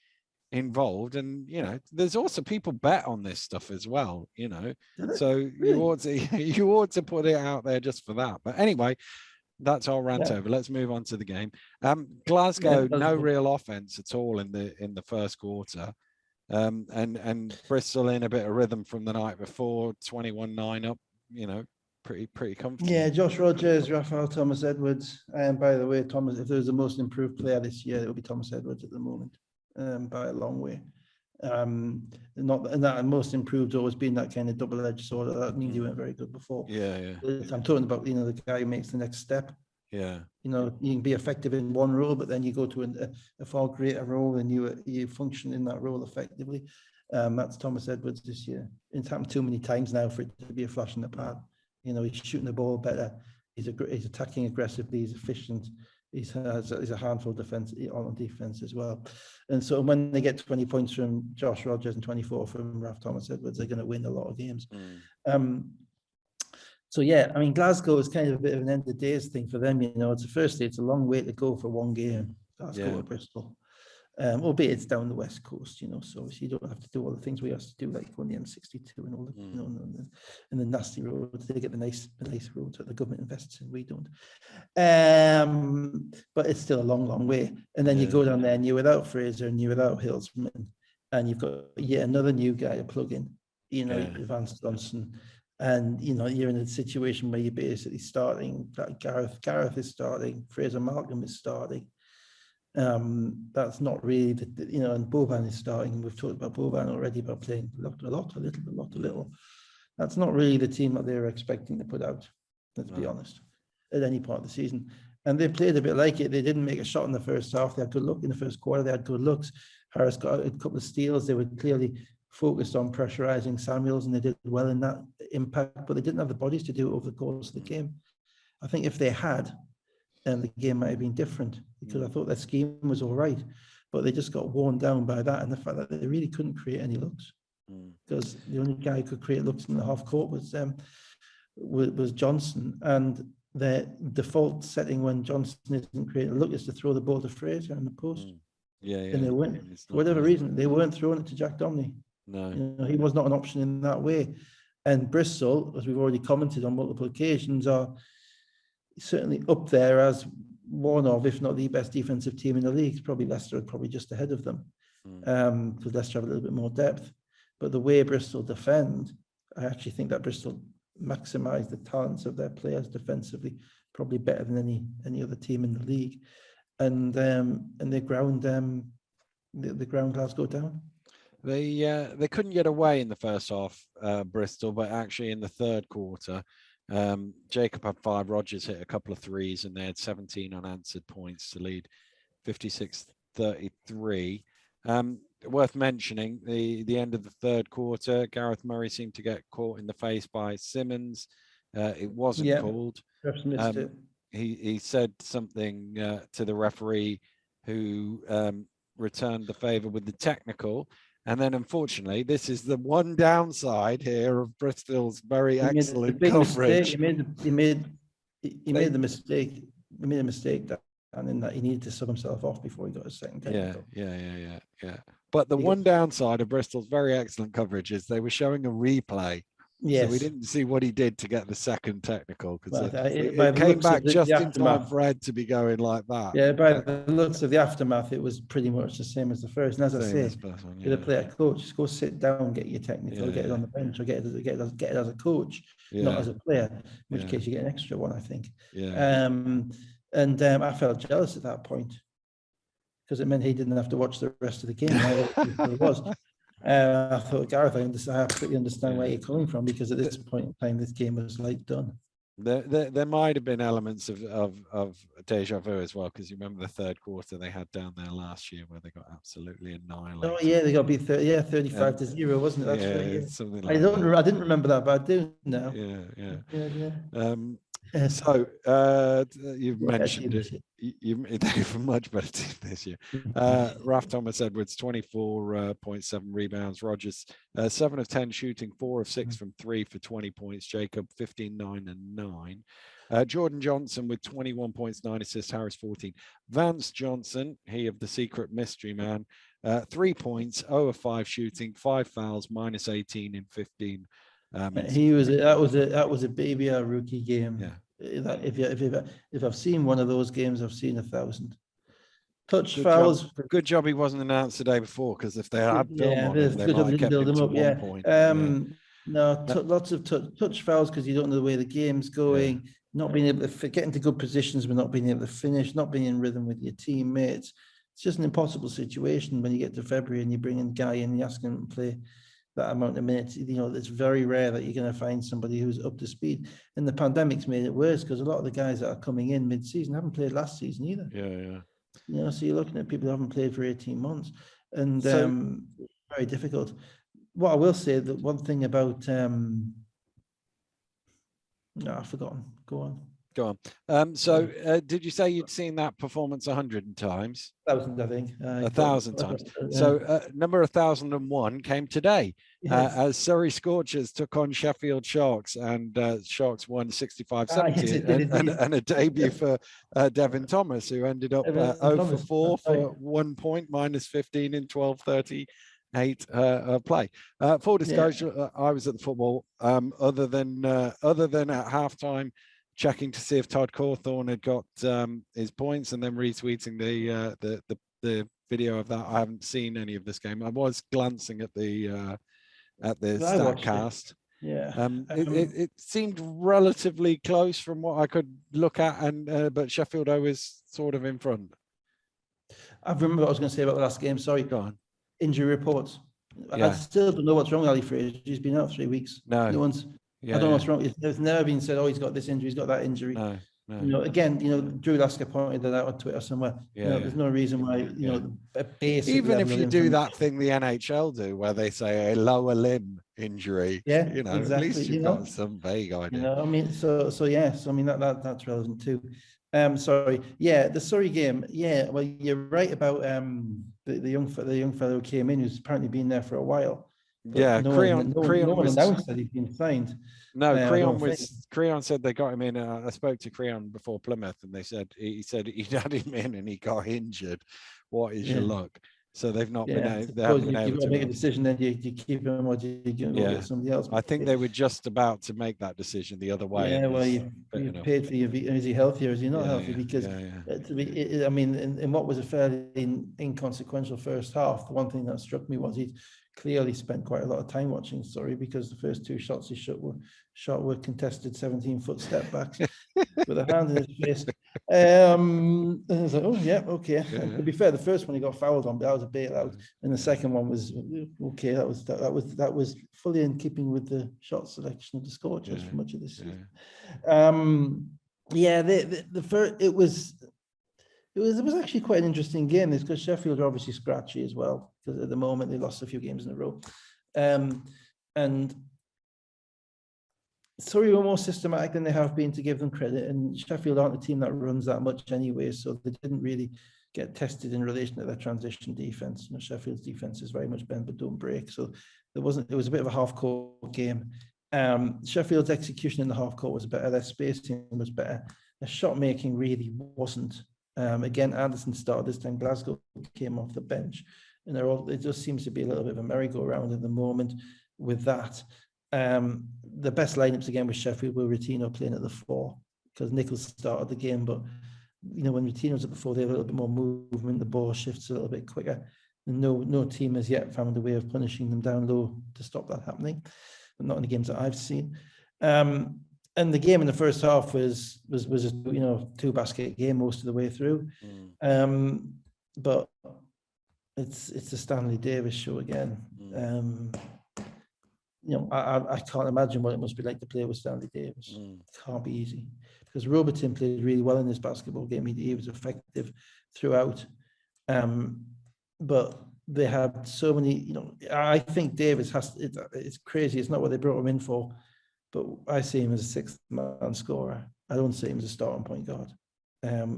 involved, and there's also people bet on this stuff as well, so you ought to put it out there just for that. But anyway, that's our rant over. Let's move on to the game. Glasgow, no real offense at all in the first quarter, and Bristol in a bit of rhythm from the night before, 21-9 up, pretty comfortable. Yeah, Josh Rogers, Raphael Thomas Edwards, and by the way, Thomas, if there's the most improved player this year, it will be Thomas Edwards at the moment, by a long way. Not and that most improved always been that kind of double-edged sword. That means you weren't very good before. I'm talking about the guy who makes the next step. You can be effective in one role, but then you go to a far greater role and you function in that role effectively. That's Thomas Edwards this year. It's happened too many times now for it to be a flash in the pan. He's shooting the ball better. He's attacking aggressively. He's efficient. He's a handful of on defense as well. And so when they get 20 points from Josh Rogers and 24 from Ralph Thomas Edwards, they're going to win a lot of games. So yeah, I mean, Glasgow is kind of a bit of an end of days thing for them. It's a long way to go for one game. Glasgow or Bristol. Albeit it's down the west coast, so you don't have to do all the things we have to do, like going the M62 and all the, and the nasty roads. They get the nice roads that the government invests in. We don't. But it's still a long way. And then you go down there and you're without Fraser and you're without Hillsman, and you've got yet another new guy to plug in, Vance Johnson. And you're in a situation where you're basically starting. Gareth is starting. Fraser Malcolm is starting. That's not really and Boban is starting. We've talked about Boban already, about playing a little. That's not really the team that they were expecting to put out, let's be honest, at any part of the season. And they played a bit like it. They didn't make a shot in the first half. They had good luck in the first quarter. They had good looks. Harris got a couple of steals. They were clearly focused on pressurizing Samuels, and they did well in that impact, but they didn't have the bodies to do it over the course of the game. I think if they had, the game might have been different, because I thought their scheme was all right, but they just got worn down by that and the fact that they really couldn't create any looks, because the only guy who could create looks in the half court was Johnson, and their default setting when Johnson isn't creating a look is to throw the ball to Fraser in the post. And they weren't, for whatever reason, they weren't throwing it to Jack Domney. He was not an option in that way. And Bristol, as we've already commented on multiple occasions, are certainly up there as one of, if not the best defensive team in the league. Probably Leicester are probably just ahead of them, because Leicester have a little bit more depth. But the way Bristol defend, I actually think that Bristol maximise the talents of their players defensively, probably better than any other team in the league, and they ground Glasgow down. They couldn't get away in the first half, Bristol, but actually in the third quarter, Jacob had 5, Rogers hit a couple of threes, and they had 17 unanswered points to lead 56-33. Worth mentioning, the end of the third quarter, Gareth Murray seemed to get caught in the face by Simmons. It wasn't called. He said something to the referee, who returned the favour with the technical. And then, unfortunately, this is the one downside here of Bristol's very excellent coverage. He made the mistake. He made a mistake and in that he needed to sub himself off before he got his second technical. Yeah. But the one downside of Bristol's very excellent coverage is they were showing a replay. Yes. So we didn't see what he did to get the second technical, because it came back just in time for Ed to be going like that. Yeah, by the looks of the aftermath, it was pretty much the same as the first. And as I say, with a player coach, just go sit down, get your technical, get it on the bench, or get it as a coach, not as a player, in which case you get an extra one, I think. I felt jealous at that point, because it meant he didn't have to watch the rest of the game. It was. I thought, Gareth, I absolutely understand where you're coming from, because at this point in time, this game was like done. There might have been elements of deja vu as well, because you remember the third quarter they had down there last year where they got absolutely annihilated. Oh yeah, they got beat 35-0, wasn't it? That's right. Something like that. I didn't remember that, but I do now. So you've mentioned it. They've a much better team this year. Raf Thomas Edwards, 24.7 rebounds. Rogers, 7 of 10 shooting, 4 of 6 from 3 for 20 points. Jacob, 15, 9 and 9. Jordan Johnson with 21 points, 9 assists. Harris, 14. Vance Johnson, he of the secret mystery man, 3 points, 0 of 5 shooting, 5 fouls, minus 18 in 15. That was a baby rookie game. Yeah. If I've seen one of those games, I've seen 1,000. Touch good fouls. Job. Good job he wasn't announced the day before, because if they had film on him, they might have kept him to 1 point. Lots of touch fouls, because you don't know the way the game's going. Not being able to get into good positions, but not being able to finish. Not being in rhythm with your teammates. It's just an impossible situation when you get to February and you bring in a guy and you ask him to play that amount of minutes. It's very rare that you're going to find somebody who's up to speed. And the pandemic's made it worse, because a lot of the guys that are coming in mid-season haven't played last season either. So you're looking at people who haven't played for 18 months, and very difficult. What I will say, that one thing about I've forgotten. Go on. Did you say you'd seen that performance 100 times? 1,000, I think. 1,000 times. So number 1,001 came today, as Surrey Scorchers took on Sheffield Sharks, and Sharks won 65-70, and a debut for Devin Thomas, who ended up 0 for 4 for 1 point, minus 15 in 12:38 play. Full disclosure, I was at the football, other than at halftime, checking to see if Todd Cawthorne had got his points, and then retweeting the video of that. I haven't seen any of this game. I was glancing at the Statcast. It seemed relatively close from what I could look at, and but Sheffield was sort of in front. I remember what I was going to say about the last game. Sorry. Go on. Injury reports. I still don't know what's wrong with Ali Fraser. He's been out 3 weeks. No one's. I don't know what's wrong. There's never been said, he's got this injury, he's got that injury. No. Again, Drew Lasker pointed that out on Twitter somewhere. There's no reason why, even if you do that thing the NHL do, where they say a lower limb injury, exactly. At least you've got some vague idea. That's relevant too. The Surrey game. Well, you're right about the young fellow who came in, who's apparently been there for a while. Creon announced that he'd been signed. Creon said they got him in. I spoke to Creon before Plymouth, and he said he'd had him in and he got injured. What is your luck? So they've not been able. They haven't been able to make a decision. Then you keep him, or you get somebody else. I think they were just about to make that decision the other way. You paid for your. Is he healthy or is he not healthy? Because in what was a fairly inconsequential first half, the one thing that struck me was clearly spent quite a lot of time watching Surrey, because the first two shots he shot were contested 17-foot step backs with a hand in his face. And I was like, oh yeah, okay. Yeah. To be fair, the first one he got fouled on, but that was a bailout, and the second one was okay. That was fully in keeping with the shot selection of the Scorchers for much of this season. The first it was actually quite an interesting game, this, because Sheffield are obviously scratchy as well, because at the moment they lost a few games in a row, and Surrey were more systematic than they have been, to give them credit, and Sheffield aren't a team that runs that much anyway, so they didn't really get tested in relation to their transition defense. You know, Sheffield's defense is very much bend but don't break, so it was a bit of a half-court game. Sheffield's execution in the half-court was better, their spacing was better, their shot making really wasn't. Again, Anderson started this time, Glasgow came off the bench, and it just seems to be a little bit of a merry-go-round at the moment with that. The best lineups again with Sheffield were Ritino playing at the 4, because Nichols started the game, but you know, when Ritino's at the 4, they have a little bit more movement, the ball shifts a little bit quicker, and no team has yet found a way of punishing them down low to stop that happening, but not in the games that I've seen. And the game in the first half was a 2-basket game most of the way through. But it's a Stanley Davis show again. I can't imagine what it must be like to play with Stanley Davis. It can't be easy, because Robertson played really well in this basketball game. He was effective throughout. But they had so many, I think Davis it's crazy. It's not what they brought him in for, but I see him as a sixth-man scorer. I don't see him as a starting point guard.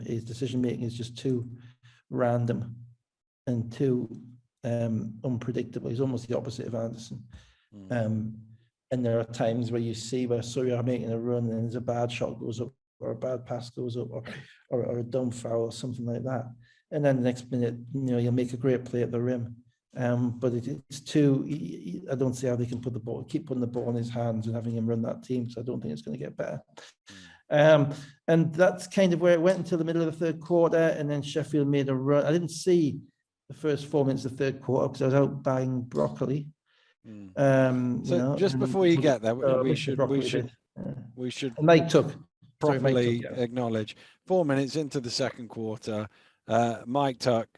His decision-making is just too random and too unpredictable. He's almost the opposite of Anderson. And there are times where you see where Surrey are making a run and there's a bad shot goes up, or a bad pass goes up, or a dumb foul or something like that. And then the next minute, you'll make a great play at the rim. But it's too, I don't see how they can keep putting the ball in his hands and having him run that team. So I don't think it's going to get better. And that's kind of where it went until the middle of the third quarter. And then Sheffield made a run. I didn't see the first 4 minutes of the third quarter because I was out buying broccoli. Just before you get there, we should and Mike took properly acknowledge 4 minutes into the second quarter. Mike Tuck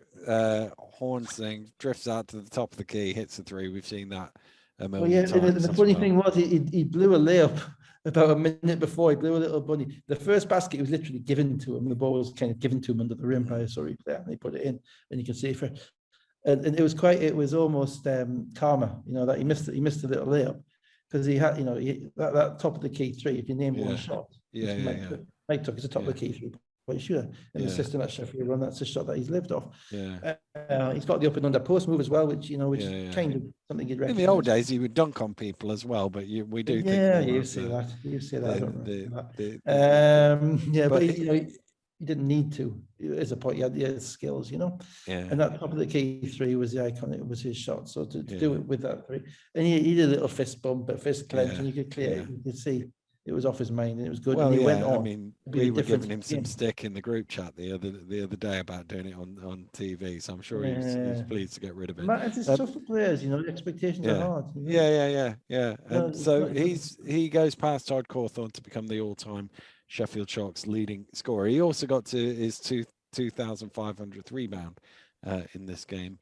horns thing, drifts out to the top of the key, hits a three. We've seen that a million times. The funny thing was he blew a layup about a minute before. He blew a little bunny. The first basket was literally given to him. The ball was kind of given to him under the rim by a Surrey player, and he put it in, and you can see and it was almost karma, that he missed a little layup, because he had, that top of the key three, if you name one shot. Mike Tuck is the top of the key three. Point shooter, and the system at Sheffield run, that's a shot that he's lived off. He's got the up and under post move as well, which is kind of something you'd recognize. In the old days, he would dunk on people as well, but we do. You say that. I don't know. But he didn't need to. As a point, he had the skills, And that top of the key three was the icon. It was his shot. So to do it with that three, and he did a little fist bump, but fist clench, and you could clear it. You could see it was off his mind, and it was good. Well, and he went on. I mean, we were giving him some stick in the group chat the other day about doing it on TV. So I'm sure he was pleased to get rid of it. It's tough for players, the expectations are hard. Yeah. And so he goes past Todd Cawthorne to become the all-time Sheffield Sharks leading scorer. He also got to his 2,500th rebound in this game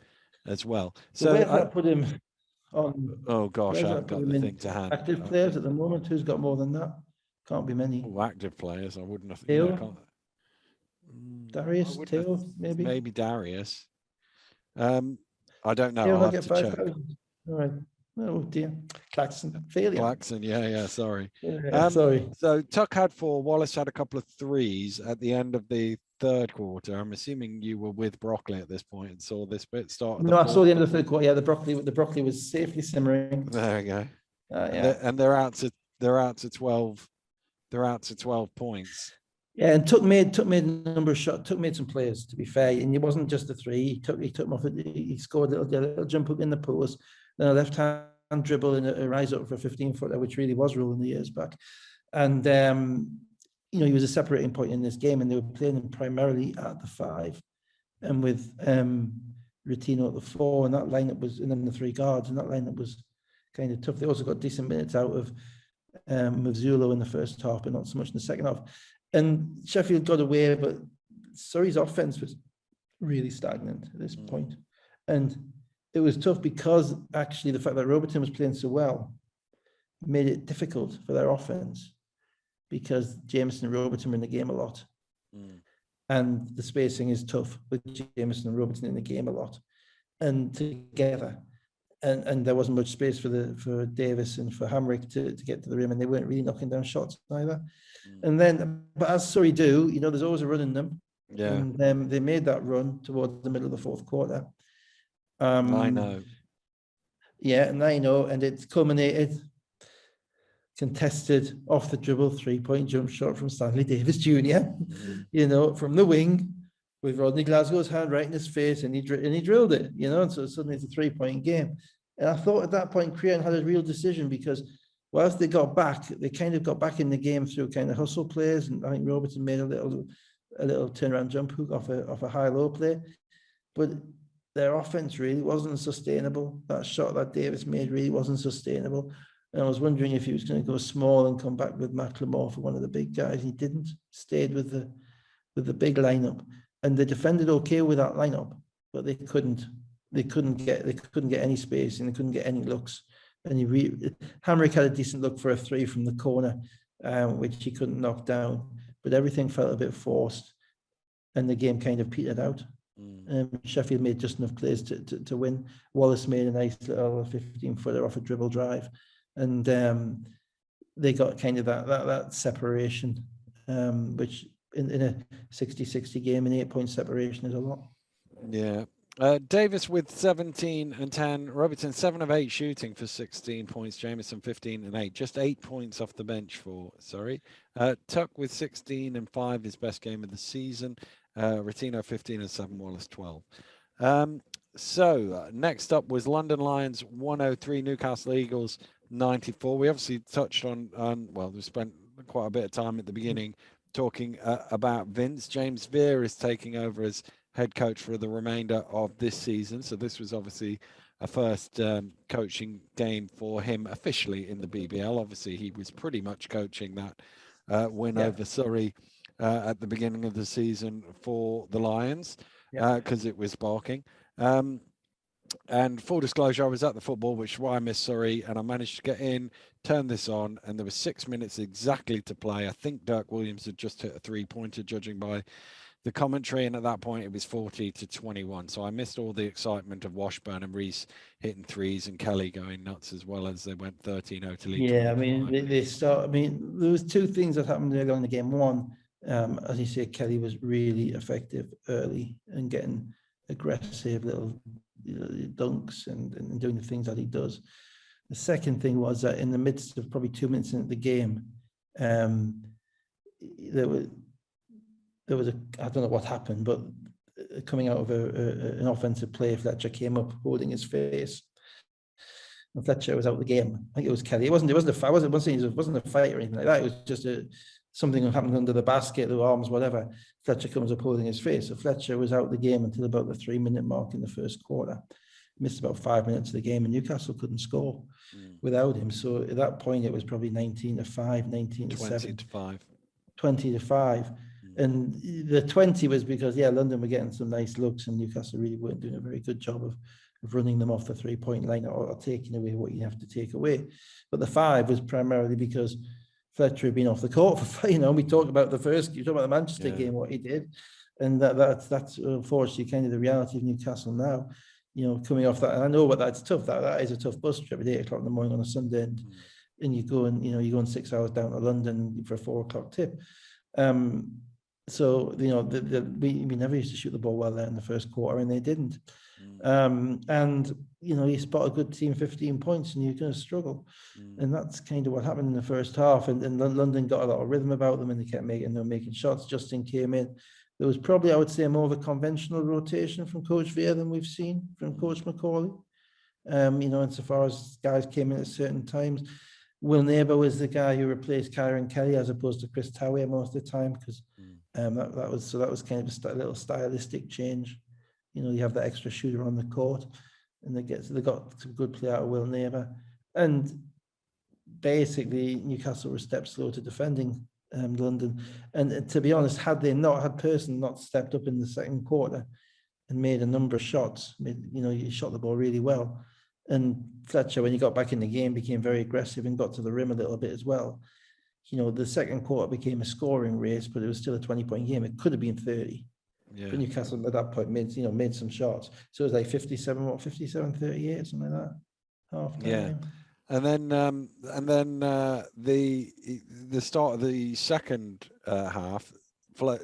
as well. So where did that put him on? Oh gosh, I haven't got the thing to hand. Active players at the moment, who's got more than that? Can't be many. Oh, active players, I wouldn't have. Darius, Theo, maybe. Maybe Darius. I don't know. Theo I'll have to check. All right. Oh dear, Claxon failure. Claxon, sorry. Sorry. So Tuck had 4. Wallace had a couple of threes at the end of the third quarter. I'm assuming you were with broccoli at this point and saw this bit start. No, I saw the end of the third quarter. Yeah, the broccoli was safely simmering. There we go. And they're out to 12. They're out to 12 points. Yeah, and Tuck made a number of shots. Tuck made some plays, to be fair, and it wasn't just the three. He took them off. He scored a little jump up in the post, then a left hand dribble and a rise up for a 15-footer, which really was rolling the years back. And he was a separating point in this game, and they were playing him primarily at the 5, and with Ritino at the 4, and that lineup was, and then the 3 guards, and that lineup was kind of tough. They also got decent minutes out of Mavzulo in the first half, but not so much in the second half. And Sheffield got away, but Surrey's offense was really stagnant at this point. And it was tough because actually the fact that Robertson was playing so well made it difficult for their offense, because Jameson and Robertson were in the game a lot. And the spacing is tough with Jameson and Robertson in the game a lot and together. And there wasn't much space for Davis and for Hamrick to get to the rim, and they weren't really knocking down shots either. And then, but as Surrey do, there's always a run in them. Yeah. And they made that run towards the middle of the fourth quarter. I know. Yeah, and I know, and it's culminated, contested off the dribble 3-point jump shot from Stanley Davis Jr. From the wing, with Rodney Glasgow's hand right in his face, and he drilled it. And so suddenly it's a 3-point game. And I thought at that point Crean had a real decision, because whilst they got back, they kind of got back in the game through kind of hustle plays, and I think Robertson made a little turnaround jump hook off a high-low play, but their offense really wasn't sustainable. That shot that Davis made really wasn't sustainable. And I was wondering if he was going to go small and come back with McLemore for one of the big guys. He didn't. Stayed with the big lineup, and they defended okay with that lineup, but they couldn't get any space, and they couldn't get any looks. And Hamrick had a decent look for a 3 from the corner, which he couldn't knock down. But everything felt a bit forced, and the game kind of petered out. Sheffield made just enough plays to win. Wallace made a nice little 15-footer off a dribble drive, and they got kind of that separation, which in a 60-60 game, an 8-point separation is a lot. Yeah. Davis with 17 and 10. Robertson 7 of 8 shooting for 16 points. Jameson 15 and 8. Just 8 points off the bench for Surrey. Tuck with 16 and 5, his best game of the season. Ritino 15 and 7. Wallace 12. So next up was London Lions 103. Newcastle Eagles 94. We obviously touched on well, we spent quite a bit of time at the beginning talking about Vince. James Veer is taking over as head coach for the remainder of this season. So this was obviously a first coaching game for him officially in the BBL. Obviously, he was pretty much coaching that win over Surrey at the beginning of the season for the Lions, because it was Barking. And full disclosure, I was at the football, which is why I missed Surrey, and I managed to get in, turn this on, and there was 6 minutes exactly to play. I think Dirk Williams had just hit a 3-pointer, judging by the commentary, and at that point it was 40-21. So I missed all the excitement of Washburn and Reese hitting threes and Kelly going nuts, as well as they went 13-0 to lead. Yeah, 25. I mean, there was 2 things that happened early on in the game. One, as you say, Kelly was really effective early and getting aggressive little dunks and doing the things that he does. The second thing was that in the midst of probably 2 minutes into the game, there was I don't know what happened, but coming out of an offensive play, Fletcher came up holding his face, and Fletcher was out of the game. I think it was Kelly. It wasn't a fight. It wasn't a fight or anything like that. It was just something that happened under the basket, the arms, whatever. Fletcher comes up holding his face. So Fletcher was out of the game until about the 3-minute mark in the first quarter. Missed about 5 minutes of the game, and Newcastle couldn't score without him. So at that point, it was probably 19-5, 19-7, 20-5. And the 20 was because, London were getting some nice looks, and Newcastle really weren't doing a very good job of running them off the 3-point line or taking away what you have to take away. But the 5 was primarily because Fletcher had been off the court for, we talked about you talked about the Manchester game, what he did. And that's unfortunately kind of the reality of Newcastle now, coming off that. And I know that's tough. That is a tough bus trip at 8 o'clock in the morning on a Sunday, and you go and, you're going 6 hours down to London for a 4 o'clock tip. So, we never used to shoot the ball well there in the first quarter, and they didn't. And, you spot a good team 15 points and you're going to struggle. And that's kind of what happened in the first half. And London got a lot of rhythm about them, and they kept making shots. Justin came in. There was probably, I would say, more of a conventional rotation from Coach Veer than we've seen from Coach Macaulay. Insofar as guys came in at certain times. Will Neighbour was the guy who replaced Kyron Kelly as opposed to Chris Towie most of the time, because that was kind of a little stylistic change, You know, you have that extra shooter on the court, and they got some good play out of Will Neighbour. And basically, Newcastle were a step slow to defending London. And to be honest, had Pearson not stepped up in the second quarter and made a number of shots, he shot the ball really well. And Fletcher, when he got back in the game, became very aggressive and got to the rim a little bit as well. You know, the second quarter became a scoring race, but it was still a 20-point game. It could have been 30. Yeah. But Newcastle at that point made some shots. So it was like 57-38, something like that. Half time. Yeah. And then the start of the second half,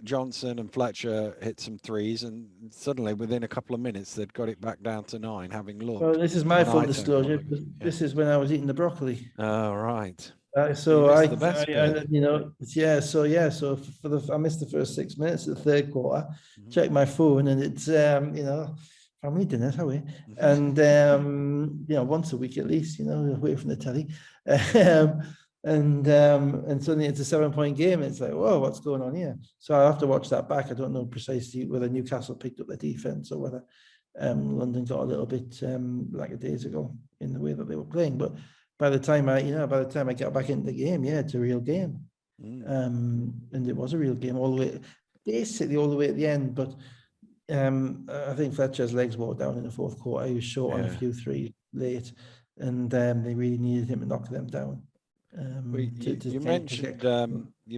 Johnson and Fletcher hit some threes, and suddenly within a couple of minutes they'd got it back down to 9, having looked. Well, this is my full disclosure. This is when I was eating the broccoli. Oh, right. So I missed the first 6 minutes of the third quarter. Checked my phone, and it's family dinner, how we, and once a week at least, away from the telly, and suddenly it's a 7-point game. It's like, whoa, what's going on here? So I have to watch that back. I don't know precisely whether Newcastle picked up their defense or whether London got a little bit lackadaisical in the way that they were playing. But by the time I got back into the game, it's a real game, and it was a real game basically all the way at the end. But I think Fletcher's legs wore down in the fourth quarter. He was short on a few threes late, and they really needed him to knock them down. You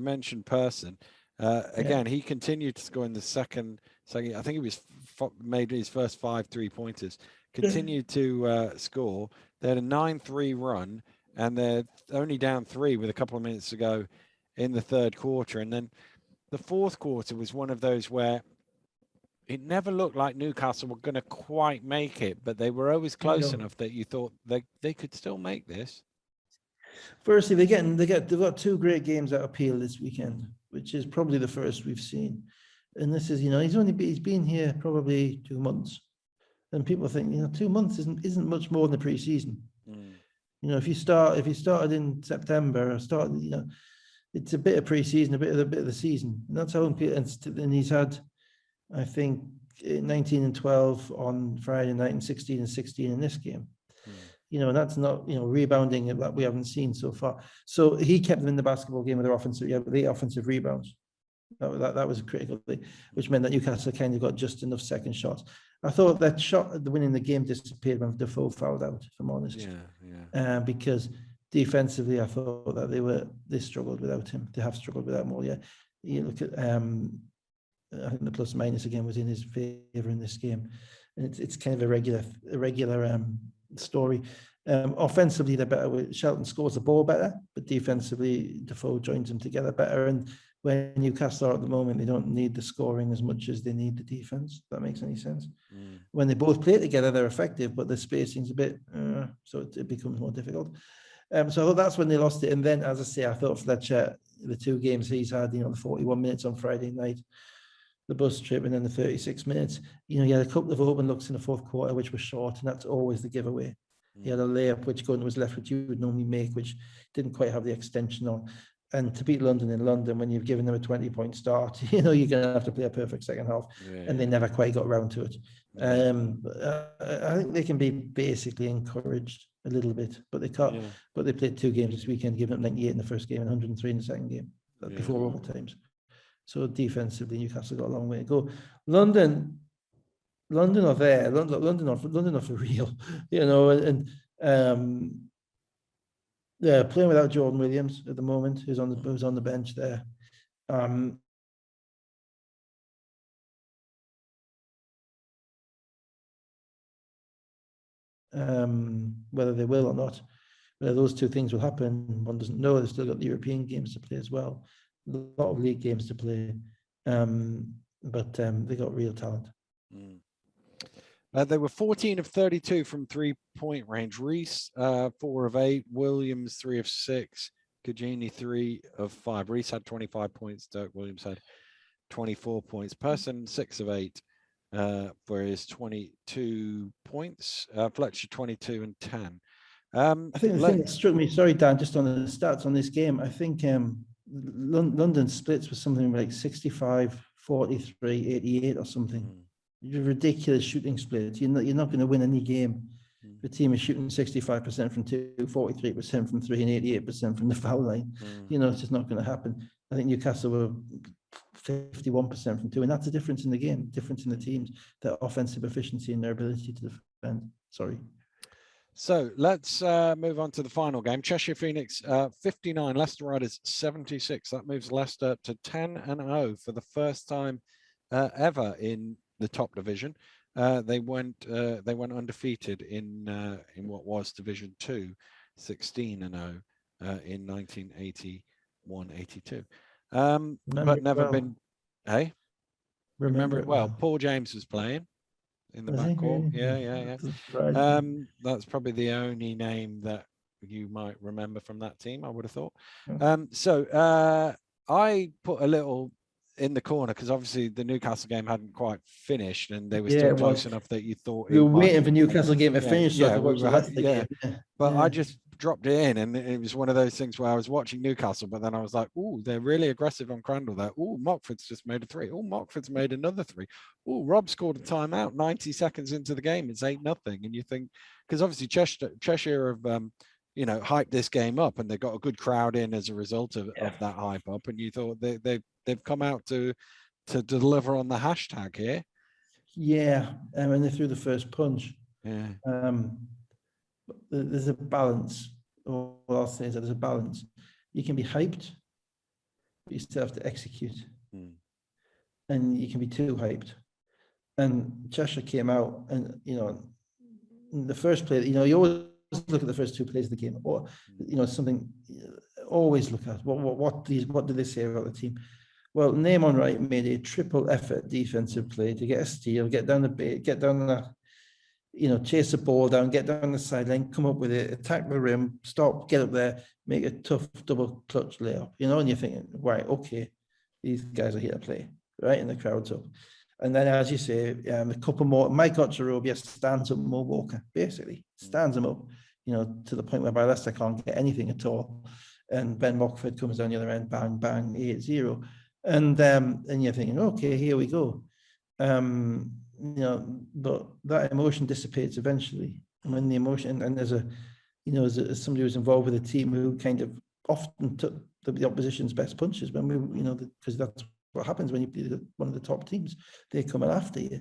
mentioned Pearson. Again, he continued to score in the second. I think he was made his first 5 3-pointers. Continued to score. They had a 9-3 run, and they're only down 3 with a couple of minutes to go in the third quarter. And then the fourth quarter was one of those where it never looked like Newcastle were going to quite make it, but they were always close enough that you thought they could still make this. Firstly, they've got 2 great games at Peel this weekend, which is probably the first we've seen. And this is, he's been here probably 2 months, and people think 2 months isn't much more than a pre-season. If you started in September, it's a bit of pre-season, a bit of the season, and that's how. And he's had, I think, 19 and 12 on Friday night, and 16 and 16 in this game. And that's not, rebounding that we haven't seen so far. So he kept them in the basketball game with the offensive rebounds. That was a critical thing, which meant that Newcastle kind of got just enough second shots. I thought that shot, the winning the game, disappeared when Defoe fouled out, if I'm honest. Because defensively, I thought that they struggled without him. They have struggled without him all year. You look at, I think the plus minus again was in his favor in this game, and it's kind of a regular story. Offensively, they're better. Shelton scores the ball better, but defensively, Defoe joins them together better. And when Newcastle are at the moment, they don't need the scoring as much as they need the defense. If that makes any sense. When they both play together, they're effective, but the spacing's a bit, so it becomes more difficult. So I thought that's when they lost it. And then, as I say, I thought Fletcher, the 2 games he's had, the 41 minutes on Friday night, the bus trip, and then the 36 minutes, he had a couple of open looks in the fourth quarter, which was short, and that's always the giveaway. He had a layup, which Gunn was left, which you would normally make, which didn't quite have the extension on. And to beat London in London, when you've given them a 20-point start, you're going to have to play a perfect second half, and they never quite got round to it. I think they can be basically encouraged a little bit, but they can't. But they played 2 games this weekend, giving up 98 in the first game and 103 in the second game, before overtimes. So defensively, Newcastle got a long way to go. London are there. London are for real, and they're playing without Jordan Williams at the moment, who's on the bench there. Whether they will or not, whether those 2 things will happen, one doesn't know. They've still got the European games to play as well, a lot of league games to play, but they got real talent. They were 14 of 32 from 3-point range. Reese 4 of 8, Williams 3 of 6, Gagini 3 of 5. Reese had 25 points. Dirk Williams had 24 points. Pearson 6 of 8 for his 22 points. Fletcher 22 and 10. I think the thing that struck me, sorry Dan, just on the stats on this game, I think London splits was something like 65, 43, 88 or something. ridiculous shooting splits. You're not going to win any game. The team is shooting 65% from 2, 43% from 3, and 88% from the foul line. It's just not going to happen. I think Newcastle were 51% from 2, and that's a difference in the game, difference in the teams, their offensive efficiency and their ability to defend. Sorry. So let's move on to the final game. Cheshire Phoenix 59, Leicester Riders 76. That moves Leicester to 10-0 for the first time ever in the top division. They went undefeated in what was Division 2, 16-0 in 1981-82. But never been. Hey, remember it well. Paul James was playing in the backcourt. Yeah. That's probably the only name that you might remember from that team, I would have thought. So I put a little in the corner because obviously the Newcastle game hadn't quite finished and they were still close enough that you thought we were waiting for Newcastle game to finish. But I just dropped it in, and it was one of those things where I was watching Newcastle, but then I was like, oh, they're really aggressive on Crandall there. Oh, Mockford's just made a 3. Oh, Mockford's made another 3. Oh, Rob scored a timeout 90 seconds into the game. It's 8-0. And you think, because obviously Cheshire have hyped this game up, and they got a good crowd in as a result of that hype up, and you thought they've come out to deliver on the hashtag here. And they threw the first punch. There's a balance. All I'll say is that there's a balance. You can be hyped, but you still have to execute. And you can be too hyped. And Cheshire came out, and in the first play, you always look at the first 2 plays of the game, or something. Always look at what do they say about the team. Well, Naaman Wright made a triple effort defensive play to get a steal, get down the chase the ball down, get down the sideline, come up with it, attack the rim, stop, get up there, make a tough double clutch layup, and you're thinking, right, okay, these guys are here to play, right? And the crowd's up. And then, as you say, a couple more, Mike Ocherobia stands up Mo Walker, basically, stands him up, to the point whereby Leicester can't get anything at all. And Ben Mockford comes down the other end, bang, bang, 8-0. And you're thinking, okay, here we go. But that emotion dissipates eventually. And when the emotion, and there's as somebody who's involved with a team who kind of often took the opposition's best punches when because that's what happens when you play one of the top teams. They're coming after you.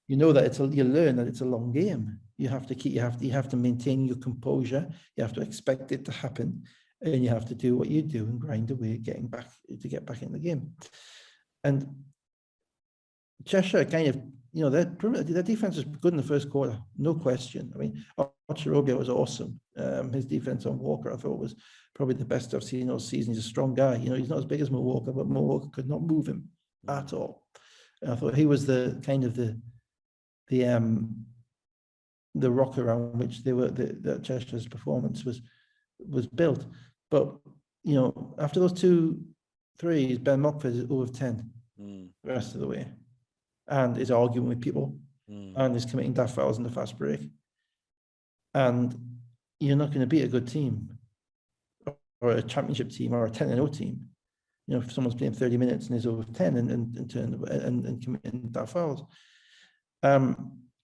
You that you learn that it's a long game. You have to maintain your composure. You have to expect it to happen, and you have to do what you do and grind away, get back in the game. And Cheshire kind of, their defense was good in the first quarter, no question. I mean, Ocherobia was awesome. His defense on Walker, I thought, was probably the best I've seen all season. He's a strong guy. He's not as big as Mo Walker, but Mo Walker could not move him at all. And I thought he was the kind of the rock around which that Cheshire's performance was built. But after those 2 threes, Ben Mockford is over 10 the rest of the way, and is arguing with people, and is committing daft fouls in the fast break. And you're not going to beat a good team, or a championship team, or a 10-0 team. If someone's playing 30 minutes and is over 10 and committing daft fouls. And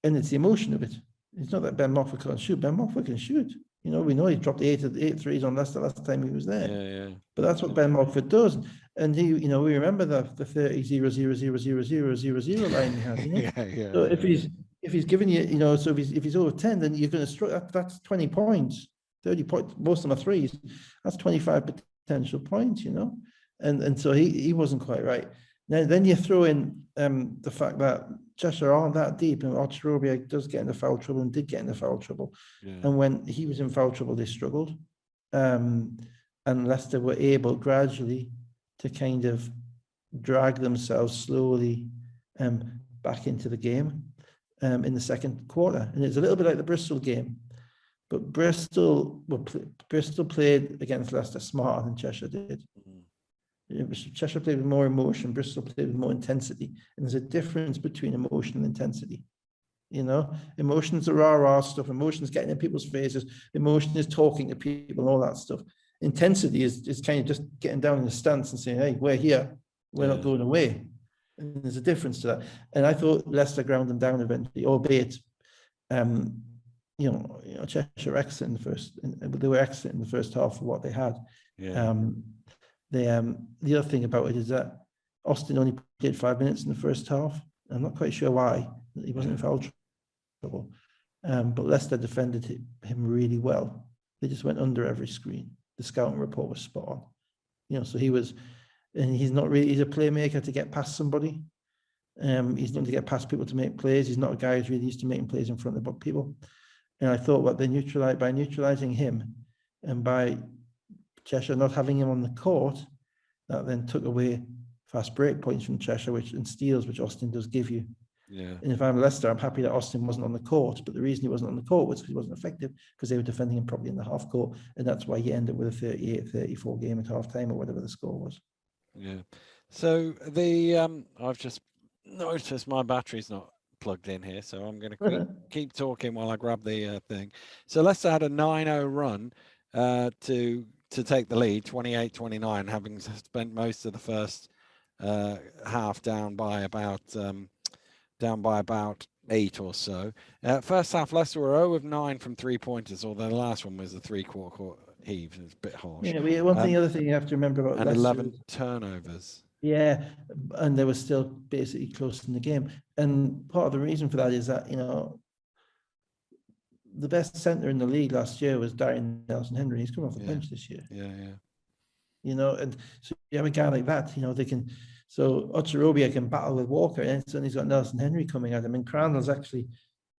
it's the emotion of it. It's not that Ben Mockford can't shoot. Ben Mockford can shoot. We know he dropped 8 threes on Leicester last time he was there. But that's what Ben Mockford does. And we remember the 30-0-0-0-0-0-0-0 line he had. So if he's giving you, so if he's over 10, then you're going to struggle. That's 20 points, 30 points. Most of them are threes. That's 25 potential points. And so he wasn't quite right. Then you throw in the fact that Cheshire aren't that deep, and Ocherobia does get into foul trouble and did get into foul trouble. And when he was in foul trouble, they struggled. And Leicester were able gradually to kind of drag themselves slowly back into the game in the second quarter. And it's a little bit like the Bristol game. But Bristol played against Leicester smarter than Cheshire did. Cheshire played with more emotion, Bristol played with more intensity. And there's a difference between emotion and intensity. Emotion's the rah-rah stuff, emotion's getting in people's faces, emotion is talking to people and all that stuff. Intensity is kind of just getting down in the stance and saying, hey, we're here, we're not going away. And there's a difference to that. And I thought Leicester ground them down eventually, albeit, Cheshire excellent in the first. They were excellent in the first half for what they had. Yeah. The other thing about it is that Austin only played 5 minutes in the first half. I'm not quite sure why. He wasn't in foul trouble. But Leicester defended him really well. They just went under every screen. The scouting report was spot on. So he's a playmaker to get past somebody. He's not to get past people to make plays. He's not a guy who's really used to making plays in front of people. And I thought by neutralizing him and by Cheshire not having him on the court, that then took away fast break points from Cheshire, and steals, which Austin does give you. Yeah. And if I'm Leicester, I'm happy that Austin wasn't on the court. But the reason he wasn't on the court was because he wasn't effective, because they were defending him properly in the half court. And that's why you end up with a 38-34 game at half time or whatever the score was. Yeah. So I've just noticed my battery's not plugged in here, so I'm going to keep talking while I grab the thing. So Leicester had a 9-0 run to take the lead, 28-29, having spent most of the first half down by about 8 or so. First half, Leicester were 0 of 9 from 3-pointers, although the last one was a 3-quarter heave. It's a bit harsh. Yeah, the other thing you have to remember about and Leicester 11 turnovers. Yeah, and they were still basically close in the game. And part of the reason for that is that, the best centre in the league last year was Darian Nelson-Henry. He's come off the bench this year. Yeah. And so you have a guy like that, they can. So Ocherobia can battle with Walker, and suddenly he's got Nelson-Henry coming at him. And Crandall's actually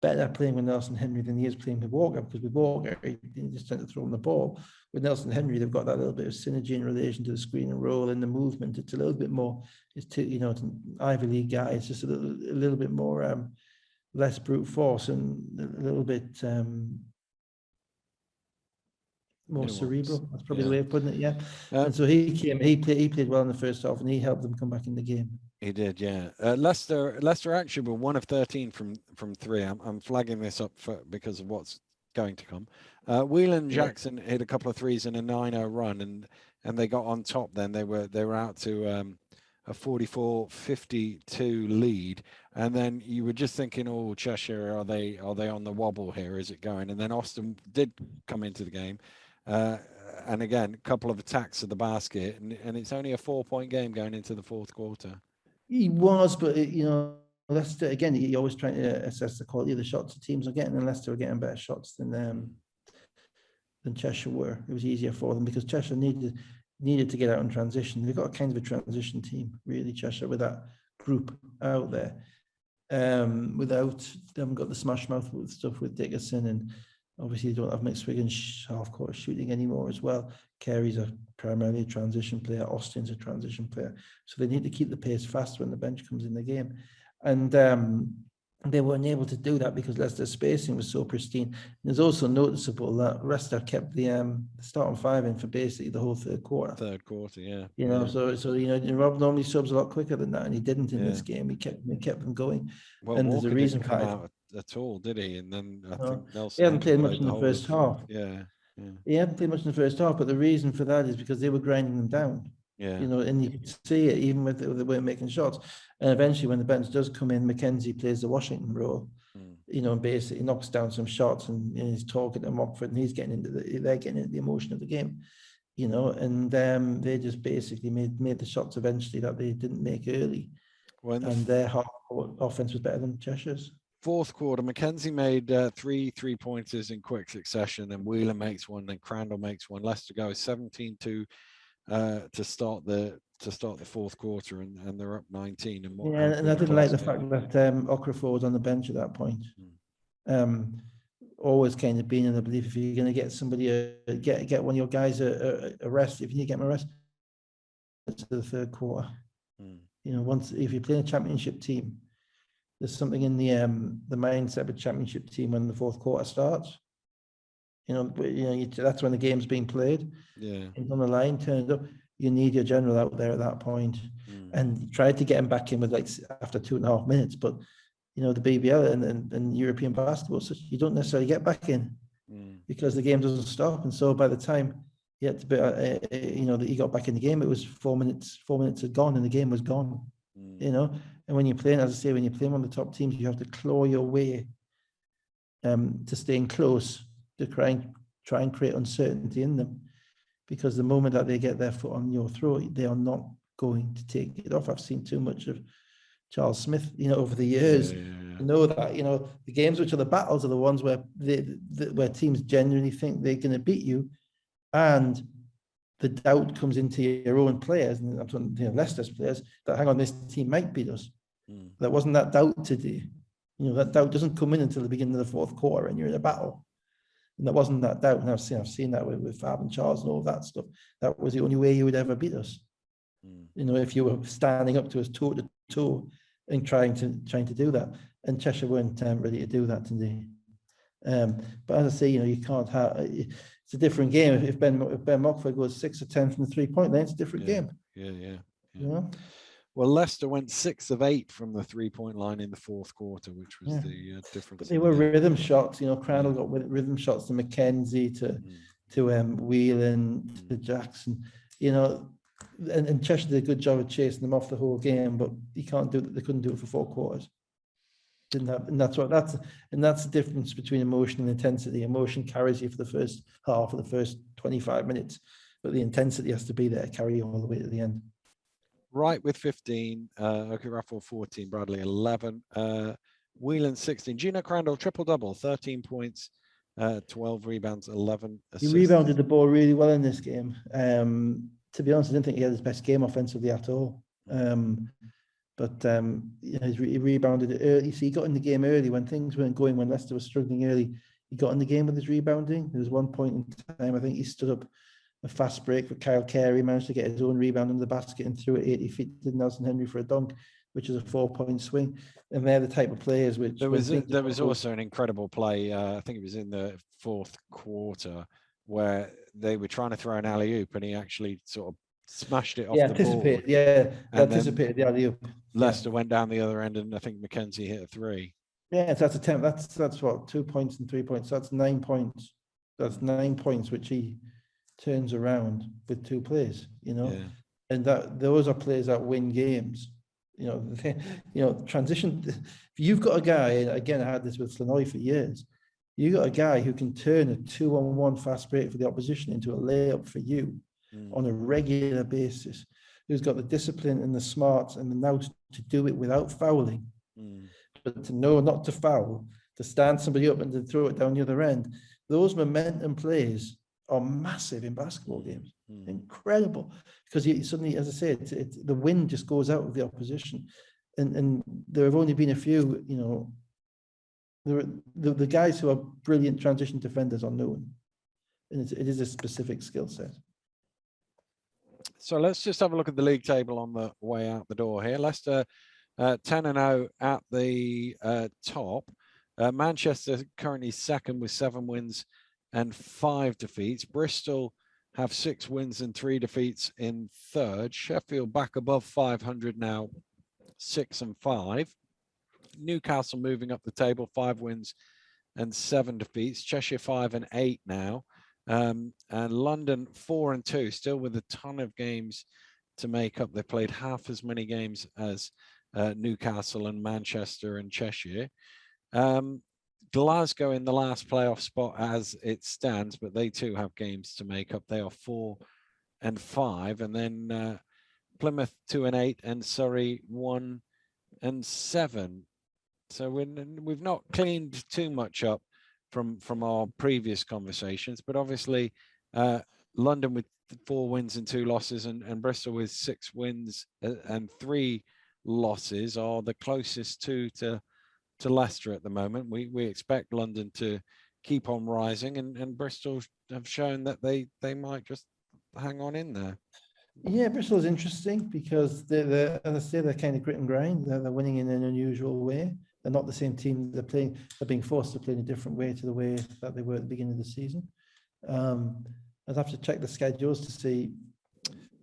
better at playing with Nelson-Henry than he is playing with Walker, because with Walker, he just tend to throw him the ball. With Nelson-Henry, they've got that little bit of synergy in relation to the screen and roll and the movement. It's a little bit more, it's an Ivy League guy. It's just a little bit more less brute force and a little bit more cerebral. That's probably the way of putting it. Yeah. And so he played well in the first half, and he helped them come back in the game. He did, yeah. Leicester actually were 1 of 13 from 3. I'm flagging this up because of what's going to come. Whelan Jackson hit a couple of threes in a 9-0 run, and they got on top. Then they were out to a 44-52 lead, and then you were just thinking, oh, Cheshire, are they on the wobble here? Is it going? And then Austin did come into the game, and again, a couple of attacks at the basket, and it's only a 4-point game going into the fourth quarter. He was, but Leicester, again, you're always trying to assess the quality of the shots the teams are getting, and Leicester were getting better shots than Cheshire were. It was easier for them because Cheshire needed to get out in transition. They've got a kind of a transition team, really, Cheshire, with that group out there. They haven't got the smash mouth with stuff with Dickerson, and obviously they don't have McSwiggan half-court shooting anymore as well. Carey's primarily a transition player. Austin's a transition player. So they need to keep the pace fast when the bench comes in the game. And they weren't able to do that because Leicester's spacing was so pristine. And it's also noticeable that Leicester kept the starting 5 in for basically the whole third quarter. Yeah. So Rob normally subs a lot quicker than that, and he didn't in this game. He kept them going. Well, and Walker there's a reason didn't come out at all, did he? And then I think Nelson. He hadn't played much in the first half. Yeah. He hadn't played much in the first half, but the reason for that is because they were grinding them down. Yeah. And you could see it even when they weren't making shots. And eventually, when the bench does come in, Mackenzie plays the Washington role. And basically knocks down some shots, and he's talking to Mockford, and they're getting into the emotion of the game. And they just basically made the shots eventually that they didn't make early. And their offense was better than Cheshire's. Fourth quarter, Mackenzie made 3 3-pointers in quick succession, and Wheeler makes one, and Crandall makes one. Leicester goes 17-2 to start the fourth quarter, and they're up 19. And I didn't like the fact that Okafor was on the bench at that point. Always kind of been in the belief, if you're going to get somebody, get one of your guys arrested, if you need to get them arrested to the third quarter. If you're playing a championship team, there's something in the mindset of a championship team when the fourth quarter starts. That's when the game's being played. Yeah. It's on the line, turned up. You need your general out there at that point. And tried to get him back in with after 2.5 minutes. But the BBL and European basketball, so you don't necessarily get back in because the game doesn't stop. And so by the time he had to be, that he got back in the game, it was 4 minutes. 4 minutes had gone, and the game was gone. you know. And when you're playing, as I say, when you're playing one of the top teams, you have to claw your way to staying close, to try and create uncertainty in them, because the moment that they get their foot on your throat, they are not going to take it off. I've seen too much of Charles Smith, you know, over the years, to know that, you know, the games which are the battles are the ones where where teams genuinely think they're going to beat you, and the doubt comes into your own players, and I'm talking, you know, Leicester's players, that hang on, this team might beat us. There wasn't that doubt today. You know, that doubt doesn't come in until the beginning of the fourth quarter, and you're in a battle. And there wasn't that doubt. And I've seen that with Fab and Charles and all that stuff. That was the only way you would ever beat us. You know, if you were standing up to us toe to toe and trying to do that. And Cheshire weren't ready to do that today. But as I say, you know, you can't have. It's a different game. If Ben Mockford goes 6 or 10 from the 3-point line, it's a different game. Yeah. You know? Well, Leicester went 6 of 8 from the 3-point line in the fourth quarter, which was the difference. But they were rhythm shots. You know, Crandall got rhythm shots to McKenzie, to Whelan, to Jackson. You know, and Cheshire did a good job of chasing them off the whole game, but you can't do it. They couldn't do it for 4 quarters. Didn't have, and that's the difference between emotion and intensity. Emotion carries you for the first half of the first 25 minutes, but the intensity has to be there, carry you all the way to the end. Wright with 15, Raffle 14, Bradley 11, Whelan 16. Gino Crandall triple-double, 13 points, 12 rebounds, 11 assists. He rebounded the ball really well in this game. To be honest, I didn't think he had his best game offensively at all. But you know, he rebounded it early. So he got in the game early when things weren't going, when Leicester was struggling early. He got in the game with his rebounding. There was one point in time, I think he stood up a fast break for Kyle Carey, managed to get his own rebound under the basket and threw it 80 feet to Nelson Henry for a dunk, which is a 4-point swing. And they're the type of players which... There was also an incredible play, I think it was in the fourth quarter, where they were trying to throw an alley-oop and he actually sort of smashed it off the board. Anticipated the alley-oop. Leicester went down the other end and I think McKenzie hit a 3. Yeah, so that's a 10. That's what, 2 points and 3 points. So that's 9 points. That's 9 points, which he turns around with 2 plays, you know, and those are plays that win games. You know, transition. If you've got a guy, and again, I had this with Flanoy for years. You got a guy who can turn a 2-on-1 fast break for the opposition into a layup for you on a regular basis. Who's got the discipline and the smarts and the nous to do it without fouling, but to know not to foul, to stand somebody up and to throw it down the other end. Those momentum plays are massive in basketball games, incredible, because you suddenly, as I said, the wind just goes out of the opposition, and there have only been a few, you know, the guys who are brilliant transition defenders are known, and it is a specific skill set. So let's just have a look at the league table on the way out the door here. Leicester 10-0 at the top. Manchester currently second with 7 wins and 5 defeats. Bristol have 6 wins and 3 defeats in third. Sheffield back above 500 now, 6 and 5. Newcastle moving up the table, 5 wins and 7 defeats. Cheshire 5 and 8 now. And London 4 and 2, still with a ton of games to make up. They played half as many games as Newcastle and Manchester and Cheshire. Glasgow in the last playoff spot as it stands, but they too have games to make up. They are 4 and 5, and then Plymouth 2 and 8, and Surrey 1 and 7. So we've not cleaned too much up from our previous conversations, but obviously London with 4 wins and 2 losses, and Bristol with 6 wins and 3 losses are the closest to Leicester at the moment. We expect London to keep on rising, and Bristol have shown that they might just hang on in there. Yeah, Bristol's interesting because they're as I say, they're kind of grit and grind. They're winning in an unusual way. They're not the same team. They're being forced to play in a different way to the way that they were at the beginning of the season. I'd have to check the schedules to see.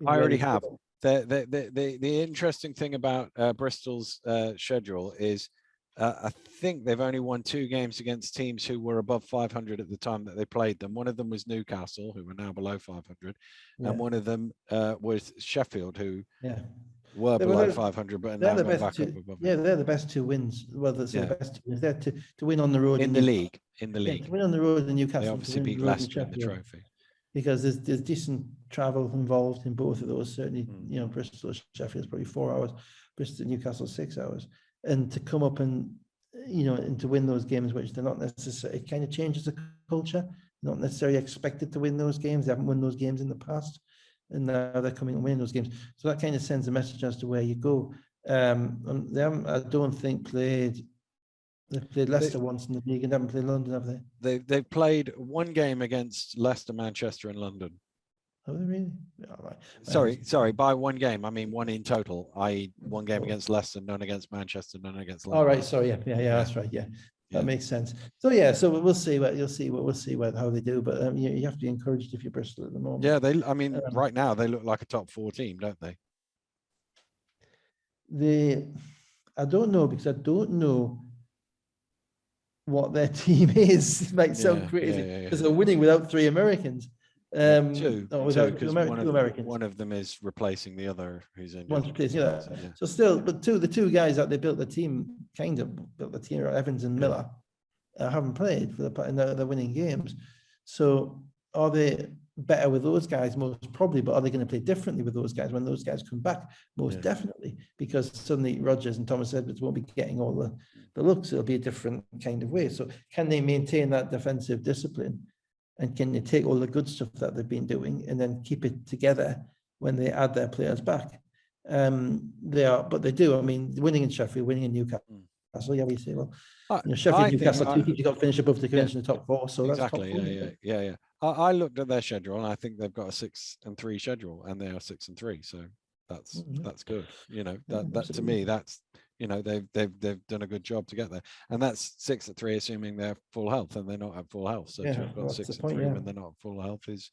I already have. The interesting thing about Bristol's schedule is I think they've only won 2 games against teams who were above 500 at the time that they played them. One of them was Newcastle, who are now below 500, and one of them was Sheffield, who were They were below the- 500, but are They're now the gone best back up two. above Yeah, it. they're the best two wins. Well, that's the Yeah. best two wins. They're to win on the road In the league. In the Yeah, league. to win on the road in They Newcastle, to obviously win on beat the road in Leicester in the Sheffield, trophy. because there's decent travel involved in both of those. Certainly, Bristol, Sheffield is probably 4 hours. Bristol, Newcastle 6 hours, and to come up and and to win those games, which they're not necessarily, it kind of changes the culture. Not necessarily expected to win those games. They haven't won those games in the past, and now they're coming and winning those games. So that kind of sends a message as to where you go. And they haven't, I don't think, played. They've played Leicester once in the league and haven't played London, have they? They've played one game against Leicester, Manchester, and London. Have they really? All right. Sorry. By one game, I mean one in total. I.e., one game against Leicester, none against Manchester, none against London. All right. Sorry. Yeah. That's right. Yeah. That makes sense. So yeah, so we'll see what how they do, but you have to be encouraged if you're Bristol at the moment. Yeah, I mean, right now they look like a top 4 team, don't they? I don't know, because I don't know what their team is. It might sound crazy because they're winning without 3 Americans. Two, because Americans. One of them is replacing the other who's injured. One's replacing the other. So still, but the two guys that they built the team, Evans and Miller, haven't played for and they're winning games. So are they better with those guys? Most probably, but are they going to play differently with those guys when those guys come back? Most definitely, because suddenly Rodgers and Thomas Edwards won't be getting all the looks. It'll be a different kind of way. So can they maintain that defensive discipline? And can they take all the good stuff that they've been doing and then keep it together when they add their players back? They do. I mean, winning in Sheffield, winning in Newcastle. Yeah, we say, well, Sheffield, Newcastle, 2 teams you got to finish above the convention in the top 4. So exactly. That's top 4. Yeah. I looked at their schedule and I think they've got a 6-3 schedule, and they are 6-3. So that's good. That to me, that's they've done a good job to get there, and that's 6-3 assuming they're full health, and they're not at full health. So to have got 6-3 when they're not at full health is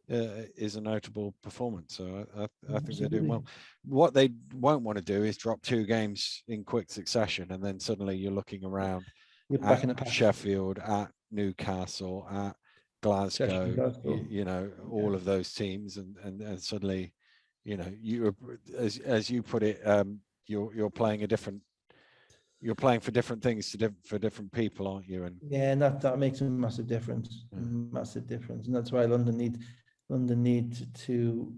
a notable performance. So I think they're doing well. What they won't want to do is drop 2 games in quick succession, and then suddenly you're looking around at Sheffield, at Newcastle, at Glasgow, all of those teams, and suddenly, you, as you put it, you're playing you're playing for different things for different people, aren't you? And that makes a massive difference, and that's why London need to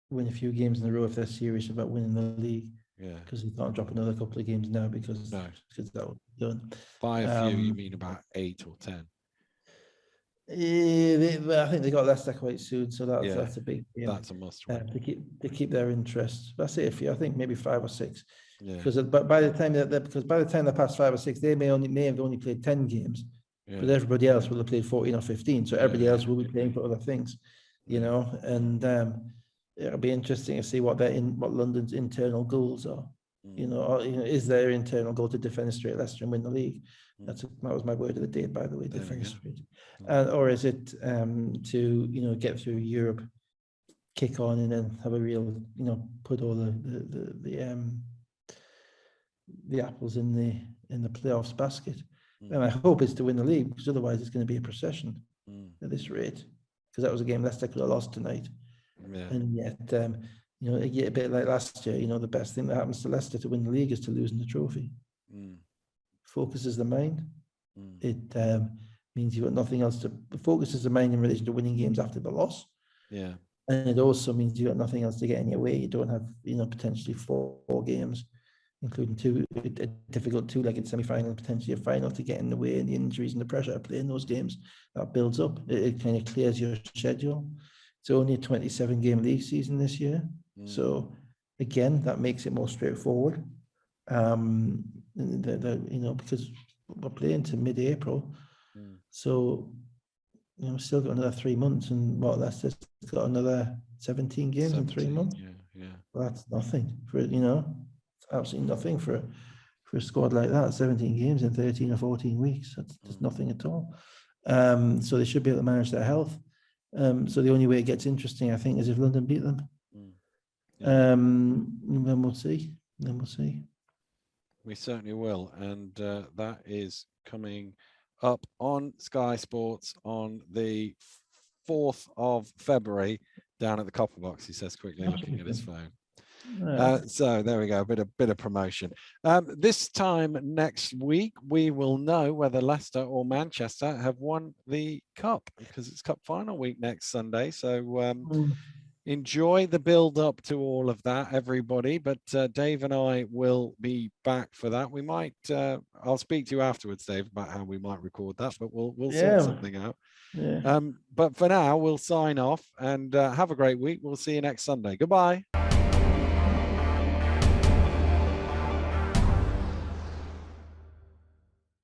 win a few games in a row if they're serious about winning the league. Because they can't drop another couple of games now because that will be done. By a few, you mean about 8 or 10? I think they got Leicester quite soon, so that's a big game. That's a must win to keep their interest. That's it. I think maybe 5 or 6. Because by the time they're past 5 or 6, they may have only played 10 games, but everybody else will have played 14 or 15. So everybody else will be playing for other things, and it'll be interesting to see what London's internal goals are. Is their internal goal to defend straight Leicester and win the league? That was my word of the day, by the way, defend straight. Or is it to get through Europe, kick on, and then have a real put all the apples in the playoffs basket? And I hope it's to win the league, because otherwise it's going to be a procession at this rate. Because that was a game Leicester could have lost tonight. And yet, a bit like last year, the best thing that happens to Leicester to win the league is to lose in the trophy. Focuses the mind. It means you've got nothing else to focuses the mind in relation to winning games after the loss. And it also means you've got nothing else to get in your way. You don't have, potentially 4 games, including a difficult 2-legged semi-final, potentially a final, to get in the way, and the injuries and the pressure of playing those games that builds up. It kind of clears your schedule. It's only a 27-game league season this year. So again, that makes it more straightforward. Because we're playing to mid-April. So, still got another 3 months, and that's just got another 17 games in 3 months. Well, that's nothing for it's absolutely nothing for a squad like that. 17 games in 13 or 14 weeks. That's nothing at all. So they should be able to manage their health. So the only way it gets interesting, I think, is if London beat them. Then we'll see. We certainly will, and that is coming up on Sky Sports on the 4th of February down at the Copper Box. He says quickly, looking at his phone. So there we go, a bit of promotion. This time next week, we will know whether Leicester or Manchester have won the cup, because it's cup final week next Sunday. So enjoy the build up to all of that, everybody. But Dave and I will be back for that. We might, I'll speak to you afterwards, Dave, about how we might record that, but we'll sort something out. Yeah. But for now, we'll sign off and have a great week. We'll see you next Sunday. Goodbye.